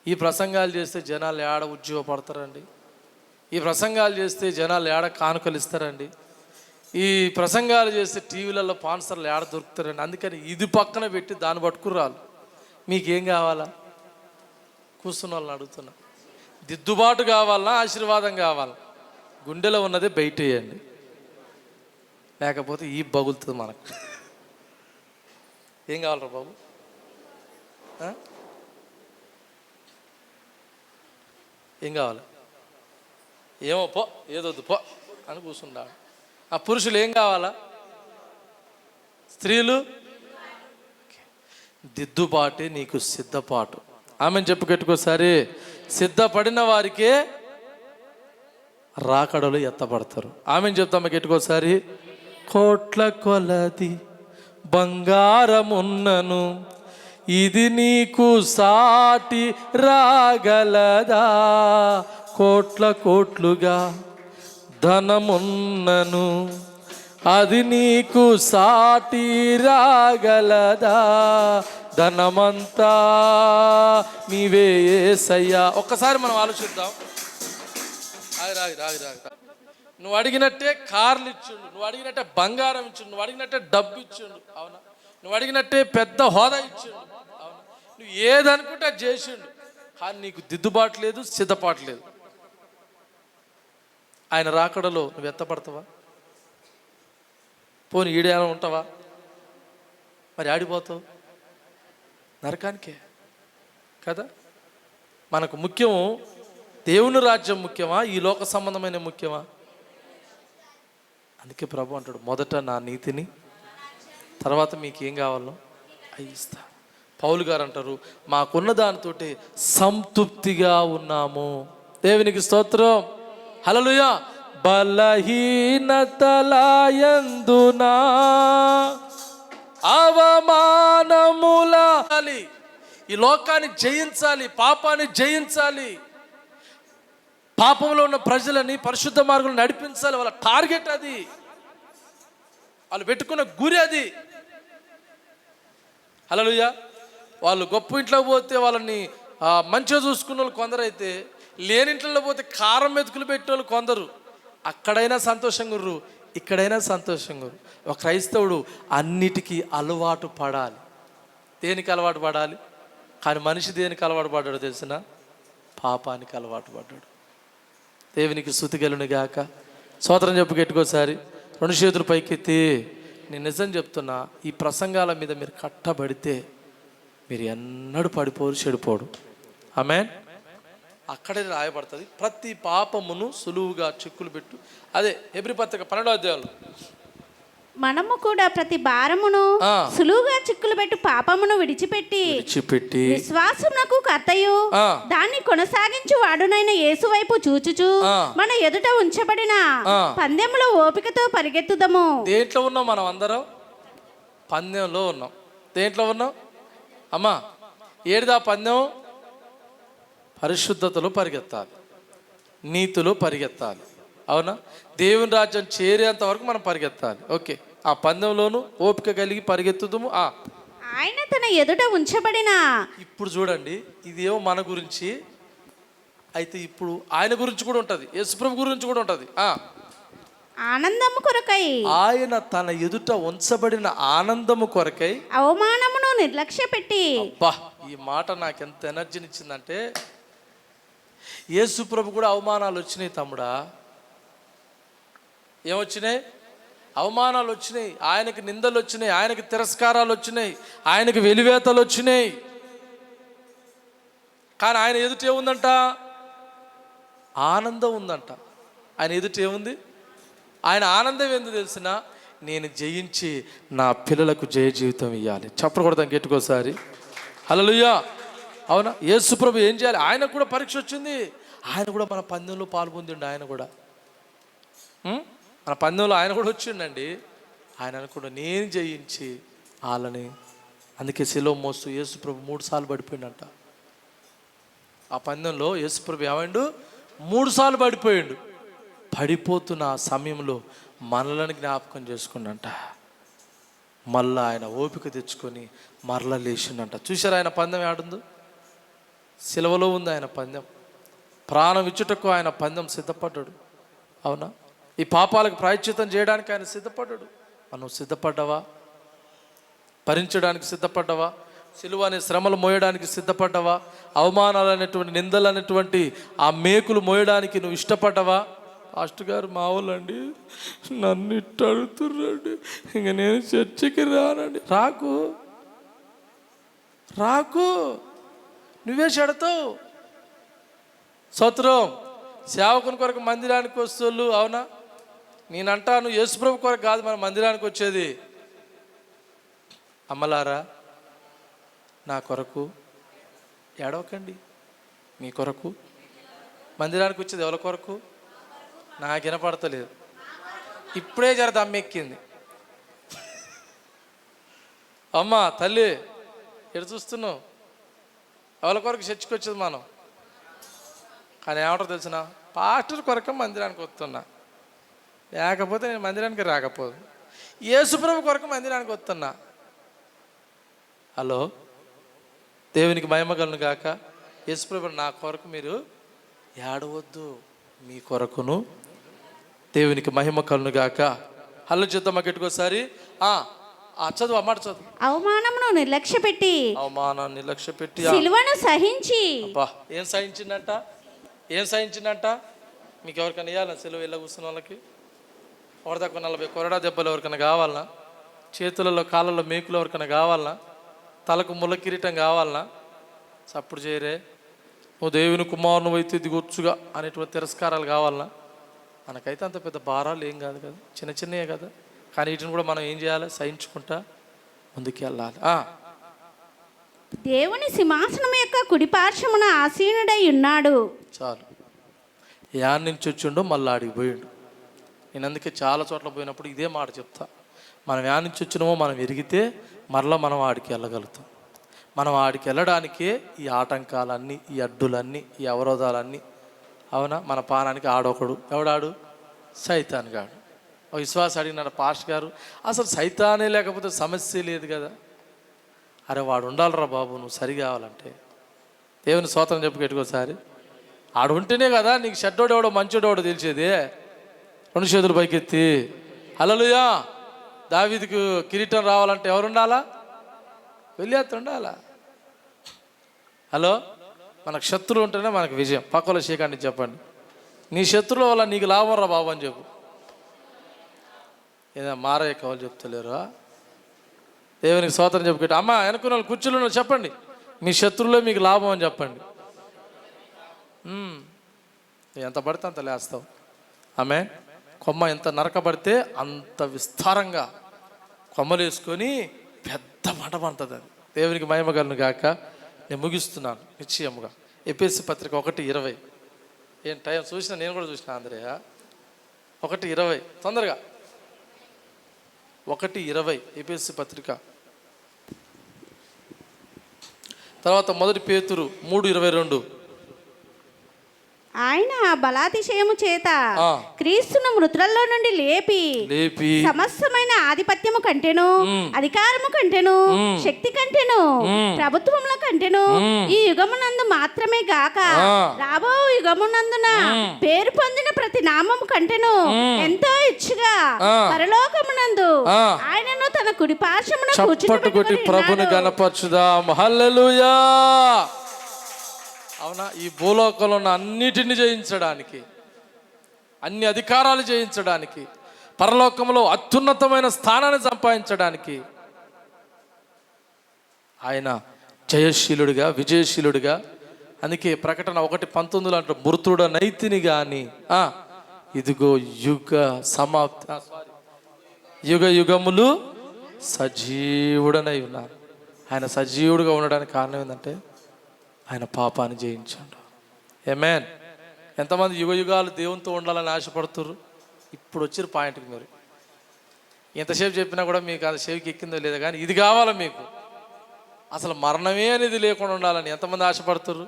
[SPEAKER 3] ఈ ప్రసంగాలు చేస్తే జనాలు ఏడ ఉద్యోగపడతారండి. ఈ ప్రసంగాలు చేస్తే జనాలు ఏడ కానుకలు ఇస్తారండి. ఈ ప్రసంగాలు చేస్తే టీవీలలో స్పాన్సర్లు ఏడ దొరుకుతారండి. అందుకని ఇది పక్కన పెట్టి దాన్ని పట్టుకురాలు. మీకేం కావాలా? కూర్చున్న వాళ్ళని అడుగుతున్నా. దిద్దుబాటు కావాలన్నా ఆశీర్వాదం కావాలా? గుండెలో ఉన్నదే బయట వేయండి, లేకపోతే ఈ బగులుతుంది మనకు. ఏం కావాలరా బాబు? ఏం కావాలి? ఏమో పో, ఏదొద్దు పో అని కూర్చుంటాడు. ఆ పురుషులు ఏం కావాలా? స్త్రీలు దిద్దుబాటే నీకు సిద్ధపాటు. ఆమెను చెప్పుకెట్టుకోసారి. సిద్ధపడిన వారికే రాకడలు ఎత్తపడతారు. ఆమెను చెప్తాము గెట్టుకోసారి. కోట్ల కొలది బంగారమున్నను ఇది నీకు సాటి రాగలదా? కోట్ల కోట్లుగా ధనమున్నను అది నీకు సాటి రాగలదా? ధనమంతా నీవే యేసయ్యా. ఒక్కసారి మనం ఆలోచిద్దాం. రాగి నువ్వు అడిగినట్టే కార్లు ఇచ్చిండు, నువ్వు అడిగినట్టే బంగారం ఇచ్చిండు, నువ్వు అడిగినట్టే డబ్బు ఇచ్చిండు, అవునా? నువ్వు అడిగినట్టే పెద్ద హోదా ఇచ్చిండు, అవునా? నువ్వు ఏదనుకుంటే అది చేసిండు. కానీ నీకు దిద్దుబాటు లేదు, సిద్ధపాటు లేదు. ఆయన రాకడలో నువ్వు ఎత్తపడతావా? పోనీ ఈడేనా ఉంటావా? మరి ఆడిపోతావు నరకానికే కదా. మనకు ముఖ్యం దేవుని రాజ్యం ముఖ్యమా, ఈ లోక సంబంధమైన ముఖ్యమా? అందుకే ప్రభు అంటాడు, మొదట నా నీతిని, తర్వాత మీకు ఏం కావాలో అవి ఇస్తా. పౌలు గారు అంటారు, మాకున్న దానితో సంతృప్తిగా ఉన్నాము. దేవునికి స్తోత్రం. హల్లెలూయా. బలహీనతలయందునా అవమానముల ఈ లోకాన్ని జయించాలి, పాపాన్ని జయించాలి, పాపంలో ఉన్న ప్రజలని పరిశుద్ధ మార్గంలో నడిపించాలి. వాళ్ళ టార్గెట్ అది, వాళ్ళు పెట్టుకున్న గురి అది. హల్లెలూయా. వాళ్ళు గొప్ప ఇంట్లో పోతే వాళ్ళని మంచిగా చూసుకున్న వాళ్ళు కొందరైతే, లేని ఇంట్లో పోతే కారం మెతుకులు పెట్టిన వాళ్ళు కొందరు. అక్కడైనా సంతోషంగా ఉర్రు, ఇక్కడైనా సంతోషంగా ఉర్రు. ఒక క్రైస్తవుడు అన్నిటికీ అలవాటు పడాలి. దేనికి అలవాటు పడాలి? కానీ మనిషి దేనికి అలవాటు పడ్డాడు తెలిసిన? పాపానికి అలవాటు పడ్డాడు. దేవునికి స్తుతి కలుగును గాక. స్తోత్రం చెప్పు గట్టికోసారి. రెండు చేతులు పైకెత్తి
[SPEAKER 4] నేను నిజం చెప్తున్నా, ఈ ప్రసంగాల మీద మీరు కట్టబడితే మీరు ఎన్నడూ పడిపోరు, చెడిపోడు. ఆమేన్. అక్కడే రాయబడుతుంది, ప్రతి పాపమును సులువుగా చిక్కులు పెట్టు. అదే హెబ్రీ పత్రిక 12వ అధ్యాయంలో
[SPEAKER 5] మనము కూడా ప్రతి భారమును సులువుగా చిక్కులు పెట్టు పాపమును విడిచిపెట్టి విశ్వాసమునకు కర్తయు దాన్ని కొనసాగించు వాడునైన యేసు వైపు చూచుచు మన ఎదుట ఉంచబడిన పందెంలో ఓపికతో పరిగెత్తుదము.
[SPEAKER 4] దేంట్లో ఉన్నాం మనం అందరం? పందెంలో ఉన్నాం. దేంట్లో ఉన్నాం అమ్మా? ఏడుదా పందెం? పరిశుద్ధతలో పరిగెత్తాలి, నీతిలో పరిగెత్తాలి. అవునా? దేవుని రాజ్యం చేరేంత వరకు మనం పరిగెత్తాలి. ఓకే, ఆ పందెంలోనూ ఓపిక కలిగి పరిగెత్తుదాము.
[SPEAKER 5] ఆయన తన ఎదుట ఉంచబడిన.
[SPEAKER 4] ఇప్పుడు చూడండి, ఇదేమో మన గురించి అయితే, ఇప్పుడు ఆయన గురించి కూడా ఉంటుంది, యేసుప్రభు గురించి కూడా ఉంటుంది.
[SPEAKER 5] ఆనందము కొరకై,
[SPEAKER 4] ఆయన తన ఎదుట ఉంచబడిన ఆనందము కొరకై
[SPEAKER 5] అవమానమును నిర్లక్ష్య పెట్టి.
[SPEAKER 4] అబ్బా, ఈ మాట నాకు ఎంత ఎనర్జీనిచ్చిందంటే, యేసుప్రభు కూడా అవమానాలు వచ్చినాయి తమ్ముడా. ఏమొచ్చినాయి? అవమానాలు వచ్చినాయి, ఆయనకి నిందలు వచ్చినాయి, ఆయనకి తిరస్కారాలు వచ్చినాయి, ఆయనకి వెలివేతలు వచ్చినాయి. కానీ ఆయన ఎదుట ఏముందంట? ఆనందం ఉందంట. ఆయన ఎదుట ఏముంది? ఆయన ఆనందం ఏందో తెలిసిన, నేను జయించి నా పిల్లలకు జయ జీవితం ఇవ్వాలి. చెప్పకూడదాం గెట్టుకోసారి. హల్లెలూయా. అవునా? యేసుప్రభు ఏం చేయాలి? ఆయనకు కూడా పరీక్ష వచ్చింది, ఆయన కూడా మన పందెంలో పాల్పొందిండు. ఆయన కూడా మన పందెంలో ఆయన కూడా వచ్చిండండి. ఆయన అనుకుంటా, నేను జయించి వాళ్ళని. అందుకే శిలువ మోస్తూ యేసుప్రభు 3 సార్లు పడిపోయిండంట. ఆ పందెంలో యేసుప్రభు ఏమైండు? 3 సార్లు పడిపోయిండు. పడిపోతున్న ఆ సమయంలో మనలను జ్ఞాపకం చేసుకుండంట. మళ్ళా ఆయన ఓపిక తెచ్చుకొని మరలా లేచిండంట. చూసారు ఆయన పందెం ఆడుందో? సిలువలో ఉంది ఆయన పందెం. ప్రాణం ఇచ్చుటకు ఆయన పందెం సిద్ధపడ్డాడు. అవునా? ఈ పాపాలకు ప్రాయశ్చిత్తం చేయడానికి ఆయన సిద్ధపడ్డాడు. మనం సిద్ధపడ్డావా? భరించడానికి సిద్ధపడ్డావా? సిలువ అనే శ్రమలు మోయడానికి సిద్ధపడ్డావా? అవమానాలు అనేటువంటి, నిందలు అనేటువంటి ఆ మేకులు మోయడానికి నువ్వు ఇష్టపడ్డావా? పాస్టర్ గారు మా వాళ్ళండి నన్ను ఇట్టు అడుగుతున్నాడు, ఇంక నేను చర్చికి రానండి. రాకు, నువ్వే చెడతావు. స్తోత్రం. సేవకుని కొరకు మందిరానికి వస్తోళ్ళు. అవునా? నేనంటాను, యేసుప్రభు కొరకు కాదు మన మందిరానికి వచ్చేది. అమ్మలారా, నా కొరకు ఏడవకండి. మీ కొరకు మందిరానికి వచ్చేది ఎవరి కొరకు? నాకు వినపడతలేదు. ఇప్పుడే జర దమ్మెక్కింది. అమ్మా తల్లి, ఎటు చూస్తున్నావు? ఎవరి కొరకు చర్చికి వచ్చేది మనం. కానీ ఏమంటారు తెలిసిన, పాస్టర్ కొరకు మందిరానికి వస్తున్నా, లేకపోతే నేను మందిరానికి రాకపోదు. యేసుప్రభు కొరకు మందిరానికి వస్తున్నా. హలో, దేవునికి మహిమ కలుగును గాక. యేసుప్రభు నా కొరకు మీరు ఏడవద్దు, మీ కొరకును దేవునికి మహిమ కలుగును గాక. హలో చేద్దామా గట్టికోసారి. చదువు, అమ్మాట చదువు.
[SPEAKER 5] అవమానమును నిర్లక్ష్య పెట్టి,
[SPEAKER 4] అవమానాన్ని నిర్లక్ష్య పెట్టి
[SPEAKER 5] సిలువను సహించి.
[SPEAKER 4] అబ్బా, ఏం సహించిందంట? మీకు ఎవరికైనా ఇవ్వాలా? సెలవు వెళ్ళ కూర్చున్న వాళ్ళకి ఒకటిదాకా 40 కొరడా దెబ్బలు ఎవరికైనా కావాలన్నా? చేతులలో కాళ్ళలో మేకులు ఎవరికైనా కావాలన్నా? తలకు ముళ్ళ కిరీటం కావాలన్నా? సప్పుడు చేయరే. నువ్వు దేవుని కుమారుని అయితే దిగొచ్చుగా అనేటువంటి తిరస్కారాలు కావాలన్నా? మనకైతే అంత పెద్ద భారాలు ఏం కాదు కదా, చిన్న చిన్నయే కదా. కానీ వీటిని కూడా మనం ఏం చేయాలి? సహించుకుంటా ముందుకు వెళ్ళాలి.
[SPEAKER 5] దేవుని సింహాసనం యొక్క కుడిపార్శ్వమున ఆసీనుడై ఉన్నాడు.
[SPEAKER 4] చాలు. యాన్ నుంచి వచ్చిండో మళ్ళీ ఆడికి పోయిండు. నేను అందుకే చాలా చోట్ల పోయినప్పుడు ఇదే మాట చెప్తా. మనం యాన్ నుంచి వచ్చినామో మనం ఎరిగితే మరలా మనం ఆడికి వెళ్ళగలుగుతాం. మనం ఆడికి వెళ్ళడానికే ఈ ఆటంకాలన్నీ, ఈ అడ్డులన్నీ, ఈ అవరోధాలన్నీ. అవునా? మన పానానికి ఆడొకడు. ఎవడాడు? సైతాన్ గాడు. విశ్వాస అడిగినాడు పాస్టర్ గారు, అసలు సైతానే లేకపోతే సమస్య లేదు కదా. అరే వాడు ఉండాలిరా బాబు, నువ్వు సరి కావాలంటే. దేవుని స్తోత్రం చెప్పు గట్టికోసారి. ఆడు ఉంటేనే కదా నీకు చెడ్డోడు ఎవడో మంచోడు ఎవడో తెలిసేది. 2 చేతులు పైకెత్తి హల్లెలూయా. దావీదుకు కిరీటం రావాలంటే ఎవరు ఉండాలా? వెళ్ళేత్త ఉండాలా? హలో, మనకు శత్రువు ఉంటేనే మనకు విజయం. పక్కలో చేయకండి, చెప్పండి, నీ శత్రువుల వల్ల నీకు లాభం రా బాబు అని చెప్పు. ఏదైనా మారయ్య కావాలి చెప్తలేరు. దేవునికి స్తోత్రం చెప్పుకుంటే అమ్మ వెనుకున్న వాళ్ళు కూర్చుని చెప్పండి, మీ శత్రువులే మీకు లాభం అని చెప్పండి. ఎంత పడితే అంత లేస్తావు. ఆమె కొమ్మ ఎంత నరకబడితే అంత విస్తారంగా కొమ్మలు వేసుకొని పెద్ద మంట పండుతుంది. అది దేవునికి మహిమగలను గాక. నేను ముగిస్తున్నాను నిశ్చయముగా. ఎఫెసీ పత్రిక 1:20. ఏం టైం చూసినా, నేను కూడా చూసిన ఆంధ్రయ్య. 1:20 తొందరగా. 1:20 ఎఫెసీ పత్రిక. తర్వాత 1 పేతురు 3:22.
[SPEAKER 5] ఆయన బలాతిశయము చేత క్రీస్తును మృతులలో నుండి లేపి సమస్తమైన ఆధిపత్యము కంటేను, అధికారము కంటేను, శక్తి కంటేను, ప్రభుత్వముల కంటేను ఈ యుగమునందు మాత్రమే గాక రాబో యుగమునందున పేరు పొందిన ప్రతి నామము కంటేను ఎంతో ఇచ్చుగా పరలోకమునందు ఆయనను తన కుడి పార్శ్వమున
[SPEAKER 4] కూర్చుని ప్రభుని గణపరచుదాం. హల్లెలూయా. అవునా? ఈ భూలోకంలో ఉన్న అన్నిటిని జయించడానికి, అన్ని అధికారాలు జయించడానికి, పరలోకంలో అత్యున్నతమైన స్థానాన్ని సంపాదించడానికి ఆయన జయశీలుడిగా, విజయశీలుడిగా. అందుకే ప్రకటన 1:19 అంటే మృతుడ నైతిని గాని ఇదిగో యుగ యుగములు సజీవుడనై ఉన్నారు. ఆయన సజీవుడిగా ఉండడానికి కారణం ఏంటంటే ఆయన పాపాన్ని జయించాడు. ఆమేన్. ఎంతమంది యుగ యుగాలు దేవునితో ఉండాలని ఆశపడుతున్నారు? ఇప్పుడు వచ్చిన పాయింట్కి మీరు ఎంతసేపు చెప్పినా కూడా మీకు అది సేవకి ఎక్కిందో లేదో, కానీ ఇది కావాలా మీకు. అసలు మరణమే అనేది లేకుండా ఉండాలని ఎంతమంది ఆశపడుతున్నారు?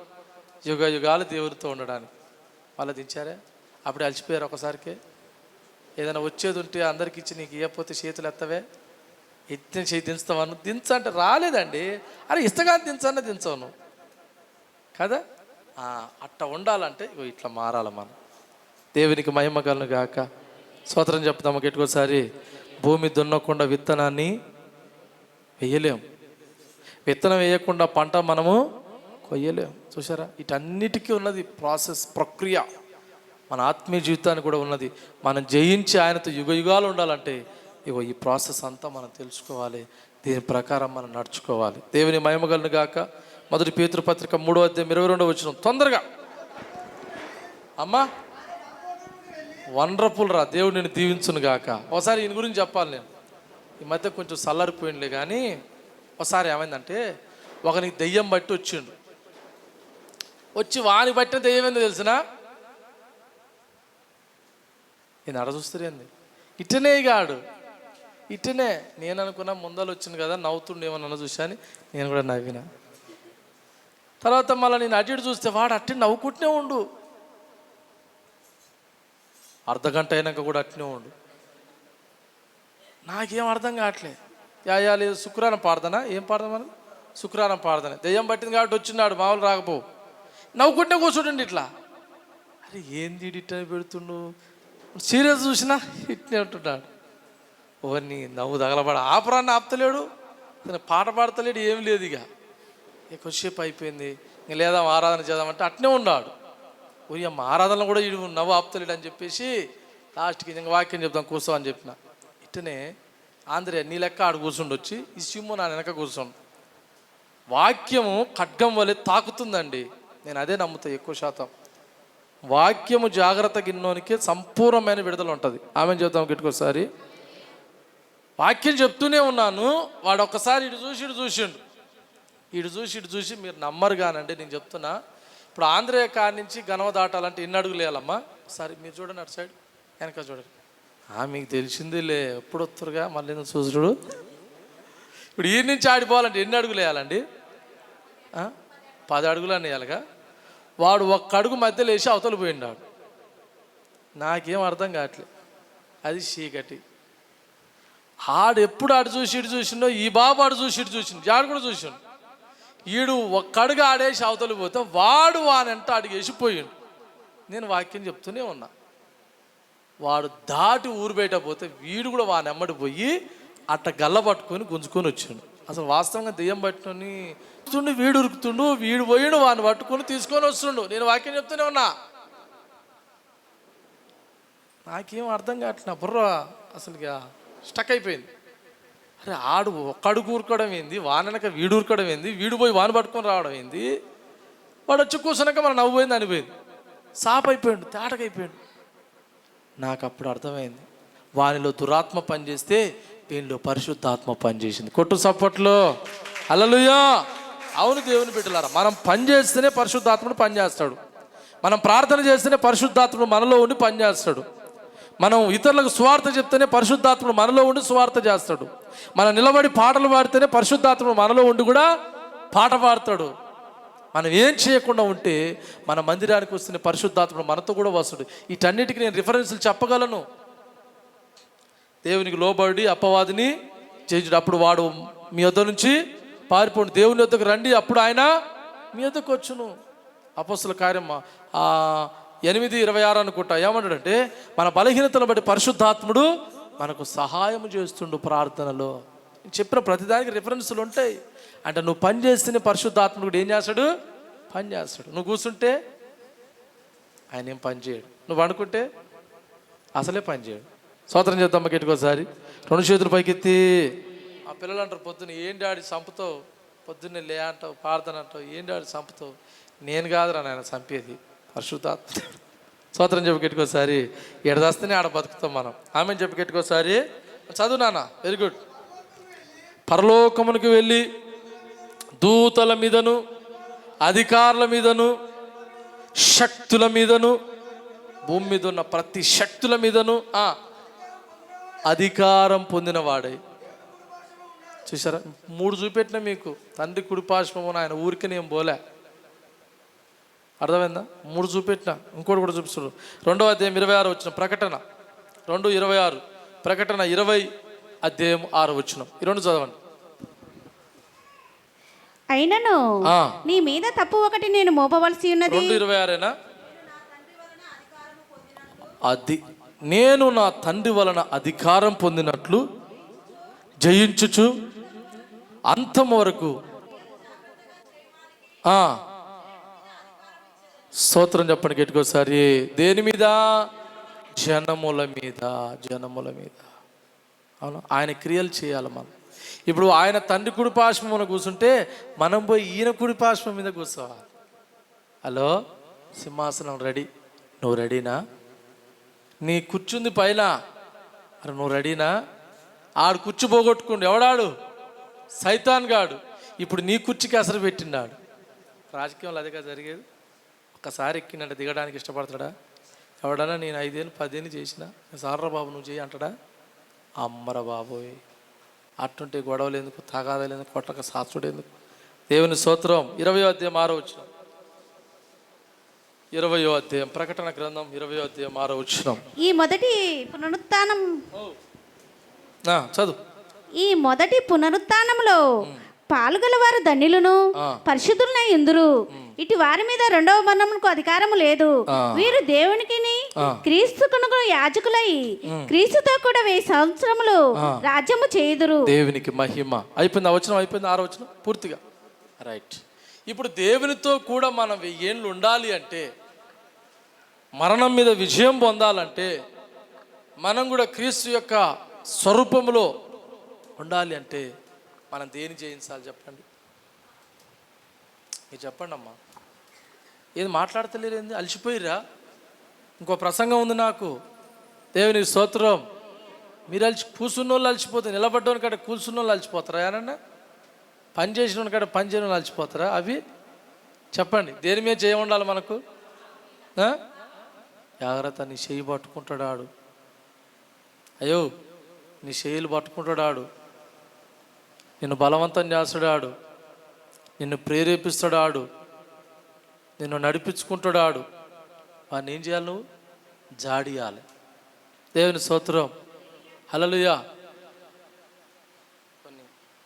[SPEAKER 4] యుగ యుగాలు దేవునితో ఉండడానికి. వాళ్ళు దించారే, అప్పుడు అలసిపోయారు ఒకసారికే. ఏదైనా వచ్చేది ఉంటే అందరికి ఇచ్చి నీకు ఇవ్వకపోతే చేతులు ఎత్తవే, ఎత్తిన చేయి దించుతావను. దించంటే రాలేదండి, అరే ఇస్తగాని దించన్నా దించవు నువ్వు కదా. అట్ట ఉండాలంటే ఇగో ఇట్లా మారాల మనం. దేవునికి మహిమ కలుగును గాక. స్తోత్రం చెప్తాము గట్టికోసారి. భూమి దున్నకుండా విత్తనాన్ని వేయలేం, విత్తనం వేయకుండా పంట మనము కొయ్యలేం. చూసారా, వీటన్నిటికీ ఉన్నది ప్రాసెస్, ప్రక్రియ. మన ఆత్మీయ జీవితానికి కూడా ఉన్నది. మనం జయించి ఆయనతో యుగ యుగాలు ఉండాలంటే ఇగో ఈ ప్రాసెస్ అంతా మనం తెలుసుకోవాలి, దీని ప్రకారం మనం నడుచుకోవాలి. దేవుని మహిమ కలుగును గాక. 1 పేతురు పత్రిక 3:22 తొందరగా. అమ్మా వండర్ఫుల్ రా, దేవుడు నేను దీవించును గాక. ఒకసారి ఈయన గురించి చెప్పాలి. నేను ఈ మధ్య కొంచెం చల్లారిపోయిందిలే, కానీ ఒకసారి ఏమైందంటే ఒకనికి దెయ్యం బట్టి వచ్చిండు. వచ్చి వానికి బట్టిన దెయ్యం ఏందో తెలిసినా, ఈయన అడ చూస్తారేంది ఇట్టనే గాడు ఇట్టనే. నేను అనుకున్నా ముందలు వచ్చింది కదా నవ్వుతుండేమన్నా చూశాను, నేను కూడా నవ్వినా. తర్వాత మళ్ళీ నేను అటు చూస్తే వాడు అట్టే నవ్వుకుంటూనే ఉండు, అర్ధగంట అయినాక కూడా అట్నే ఉండు. నాకేం అర్థం కావట్లే. యా లేదు శుక్రవారం పాడదానా, ఏం పాడదాం మనం, శుక్రవారం పాడదానే. దెయ్యం పట్టింది కాబట్టి వచ్చినాడు, మామూలు రాకపోవు. నవ్వుకుంటే కూర్చుంటుండి ఇట్లా. అరే ఏంది ఇట్లా పెడుతుండు, సీరియస్ చూసినా ఇట్నే ఉంటున్నాడు. ఓన్ని నవ్వు తగలబడ ఆపరాన్ని ఆపుతలేడు, పాట పాడతలేడు, ఏం లేదు. ఇక కొద్దిసేపు అయిపోయింది, ఇంక లేదా ఆరాధన చేద్దామంటే అట్నే ఉన్నాడు. ఓరి అమ్మ ఆరాధనలో కూడా ఇడు నవ్వు ఆపుతలేడు అని చెప్పేసి లాస్ట్కి ఇంక వాక్యం చెప్తాం కూర్చో అని చెప్పిన. ఇట్టనే ఆంధ్రే నీ లెక్క ఆడు కూర్చుండొచ్చి ఈ సిమ్ము నా వెనక కూర్చోండు. వాక్యము ఖడ్గం వలె తాకుతుందండి. నేను అదే నమ్ముతా ఎక్కువ శాతం. వాక్యము జాగ్రత్త గిన్నోనికే సంపూర్ణమైన విడుదల ఉంటుంది. ఆమె చెప్తాం గిట్టుకోసారి. వాక్యం చెప్తూనే ఉన్నాను, వాడు ఒక్కసారి ఇటు చూసిండు. ఇటు చూసి మీరు నమ్మరు కానండి, నేను చెప్తున్నా. ఇప్పుడు ఆంధ్రయ కాడి నుంచి గనవ దాటాలంటే ఎన్ని అడుగులు వేయాలమ్మా? ఒకసారి మీరు చూడండి, అటు సైడ్ వెనక చూడండి. మీకు తెలిసిందిలే, ఎప్పుడు వస్తురుగా మళ్ళీ చూసుడు. ఇప్పుడు ఈ నుంచి ఆడిపోవాలంటే ఎన్ని అడుగులు వేయాలండి? 10 అడుగులు అని వేయాలిగా. వాడు ఒక్క అడుగు మధ్యలో వేసి అవతల పోయిండాడు. నాకేం అర్థం కావట్లే. అది చీకటి. ఆడు ఎప్పుడు అటు చూసి ఇటు చూసిండో, ఈ బాబు ఆడు చూసి ఇటు చూసిండు, జాడు కూడా చూసిండు. ఈడు ఒక్కడుగు ఆడేసి అవతలి పోతే వాడు వానంట అడిగేసిపోయిండు. నేను వాక్యం చెప్తూనే ఉన్నా. వాడు దాటి ఊరు బయట పోతే వీడు కూడా వాని ఎమ్మడి పోయి అట్ట గల్ల పట్టుకొని గుంజుకొని వచ్చిండు. అసలు వాస్తవంగా దెయ్యం పట్టుకొని వీడు ఉరుకుతుండు, వీడు పోయిడు వాడిని పట్టుకొని తీసుకొని వస్తుండు. నేను వాక్యం చెప్తూనే ఉన్నా. నాకేం అర్థం కావట్లే బుర్ర అసలుగా. స్టక్ అయిపోయింది. అరే ఆడు ఒక్కడు కూరుకోవడం ఏంది, వాననక వీడు ఊరుకోవడం ఏంది, వీడు పోయి వాన పట్టుకొని రావడం ఏంది, వాడు వచ్చి కూర్చున్నాక మనం నవ్వుపోయింది అనిపోయింది, సాప్ అయిపోయాడు, తేటకైపోయాడు. నాకు అప్పుడు అర్థమైంది, వానిలో దురాత్మ పనిచేస్తే వీనిలో పరిశుద్ధాత్మ పనిచేసింది. కొట్టు సప్పట్లో హల్లెలూయా. అవును దేవుని బిడ్డలారా, మనం పని చేస్తేనే పరిశుద్ధాత్ముడు పనిచేస్తాడు. మనం ప్రార్థన చేస్తేనే పరిశుద్ధాత్ముడు మనలో ఉండి పనిచేస్తాడు. మనం ఇతరులకు సువార్త చెప్తేనే పరిశుద్ధాత్ముడు మనలో ఉండి సువార్త చేస్తాడు. మనం నిలబడి పాటలు పాడితేనే పరిశుద్ధాత్ముడు మనలో ఉండి కూడా పాట పాడతాడు. మనం ఏం చేయకుండా ఉంటే మన మందిరానికి వస్తున్న పరిశుద్ధాత్ముడు మనతో కూడా వస్తాడు. వీటన్నిటికీ నేను రిఫరెన్స్లు చెప్పగలను. దేవునికి లోబడి అపవాదిని చేయుడు, అప్పుడు వాడు మీ వద్ద నుంచి పారిపోండి, దేవుని వద్దకు రండి, అప్పుడు ఆయన మీ వద్దకు వచ్చును. అపోస్తలుల కార్యం 8:26 అనుకుంటా ఏమంటాడంటే, మన బలహీనతను బట్టి పరిశుద్ధాత్ముడు మనకు సహాయం చేస్తుండు ప్రార్థనలో. చెప్పిన ప్రతిదానికి రిఫరెన్సులు ఉంటాయి. అంటే నువ్వు పని చేస్తేనే పరిశుద్ధాత్ముడు ఏం చేస్తాడు, పని చేస్తాడు. నువ్వు కూర్చుంటే ఆయన ఏం పని చేయడు, నువ్వు అనుకుంటే అసలే పని చేయడు. స్తోత్రం చేద్దాం గట్టికోసారి, 2 చేతులు పైకెత్తి. ఆ పిల్లలు అంటారు పొద్దున్న, ఏం డాడీ చంపుతావు, పొద్దున్నే లే అంటావు, ప్రార్థన అంటావు, ఏం డాడీ చంపుతావు. నేను కాదురా నాయన చంపేది, పరిశుద్ధాత్మ. స్తోత్రం చెప్పి గట్టికోసారి. ఎడదాస్తేనే ఆడ బతుకుతాం మనం. ఆమె చెప్పి గట్టికోసారి. చదువు నాన్న, వెరీ గుడ్. పరలోకమునికి వెళ్ళి దూతల మీదను అధికారుల మీదను శక్తుల మీదను భూమి మీద ఉన్న ప్రతి శక్తుల మీదను అధికారం పొందిన వాడై. చూసారా, 3 చూపెట్టినా మీకు. తండ్రి కుడిపార్శ్వమున ఆయన ఊరికి నేను పోలే, అర్థమైందా? 3 చూపెట్టినా, ఇంకోటి కూడా చూపిస్తాడు. 2వ అధ్యాయం 26 వచ్చిన ప్రకటన 2:26, ప్రకటన 20 అధ్యాయం 6 వచ్చిన. ఈ 2 చదవండి.
[SPEAKER 5] అయినను నీ మీద తప్పు ఒకటి నేను మోపవలసి ఉన్నది.
[SPEAKER 4] 2:26 అది నేను నా తండ్రి వలన అధికారం పొందినట్లు జయించుచు అంతం వరకు స్తోత్రం చెప్పండి గట్టికోసారి. దేని మీద? జనముల మీద, జనముల మీద. అవును, ఆయన క్రియలు చేయాలి మనం. ఇప్పుడు ఆయన తండ్రి కుడిపార్శ్వం మీద కూర్చుంటే మనం పోయి ఈయన కుడిపార్శ్వం మీద కూర్చోవాలి. హలో, సింహాసనం రెడీ, నువ్వు రెడీనా? నీ కూర్చుంది పైన, అరే నువ్వు రెడీనా? ఆడు కుర్చీ పోగొట్టుకుండు, ఎవడాడు? సైతాన్ గాడు. ఇప్పుడు నీ కుర్చీకి అసలు పెట్టిండాడు. రాజకీయంలో అదేగా జరిగేది. ఒక్కసారి ఎక్కినంటే దిగడానికి ఇష్టపడతాడా? ఎవడన్నా నేను 5 ఏళ్ళు 10 ఏళ్ళు చేసిన, సార్రా బాబు నువ్వు చేయి అంటాడా? అమ్మరా బాబోయ్, అట్టుంటే గొడవలు ఎందుకు, తగాదాలు ఎందుకు, కొట్టక శాస్త్రుడు ఎందుకు? దేవుని స్తోత్రం. 20వ అధ్యాయం 6వ వచనం. 20వ అధ్యాయం ప్రకటన గ్రంథం 20వ అధ్యాయం 6వ వచనం.
[SPEAKER 5] ఈ మొదటి పునరుత్థానం
[SPEAKER 4] చదువు.
[SPEAKER 5] ఈ మొదటి పునరుత్థానంలో పాల్గొలవారు ధన్యులను పరిశుద్ధులై ఎందురు. ఇటు వారి మీద 2వ మరణమునకు అధికారము లేదు. వీరు దేవునికి క్రీస్తుకు యాజకులై క్రీస్తుతో కూడా 1000 సంవత్సరములు రాజ్యము చేయుదురు.
[SPEAKER 4] దేవునికి మహిమ. అయిపోయింది, వచనం అయిపోయింది. 6వ వచనం పూర్తిగా రైట్. ఇప్పుడు దేవునితో కూడా మనం 1000 ఏళ్ళు ఉండాలి అంటే, మరణం మీద విజయం పొందాలంటే, మనం కూడా క్రీస్తు యొక్క స్వరూపంలో ఉండాలి అంటే మనం దేని జయించాలి చెప్పండి? మీరు చెప్పండి అమ్మా. ఏది మాట్లాడతలేరు, ఏంది అలసిపోయిరా? ఇంకో ప్రసంగం ఉంది నాకు. దేవునికి స్తోత్రం. మీరు కూర్చున్న వాళ్ళు అలసిపోతారు, నిలబడ్డోని కాడ కూర్చున్న వాళ్ళు అలసిపోతారా? ఏనన్నా పని చేసిన కాడ పని చేయని వాళ్ళు అలసిపోతారా? అవి చెప్పండి, దేని మీద చేయ ఉండాలి మనకు? జాగ్రత్త, నీ చెయ్యి పట్టుకుంటాడు ఆడు. అయ్యో, నీ చెయ్యిలు పట్టుకుంటాడు ఆడు. నిన్ను బలవంతం చేస్తాడు ఆడు, నిన్ను ప్రేరేపిస్తాడు ఆడు, నిన్ను నడిపించుకుంటాడు ఆడు. వాడిని ఏం చేయాలి? నువ్వు జాడియాలి. దేవుని స్తోత్రం. హల్లెలూయా.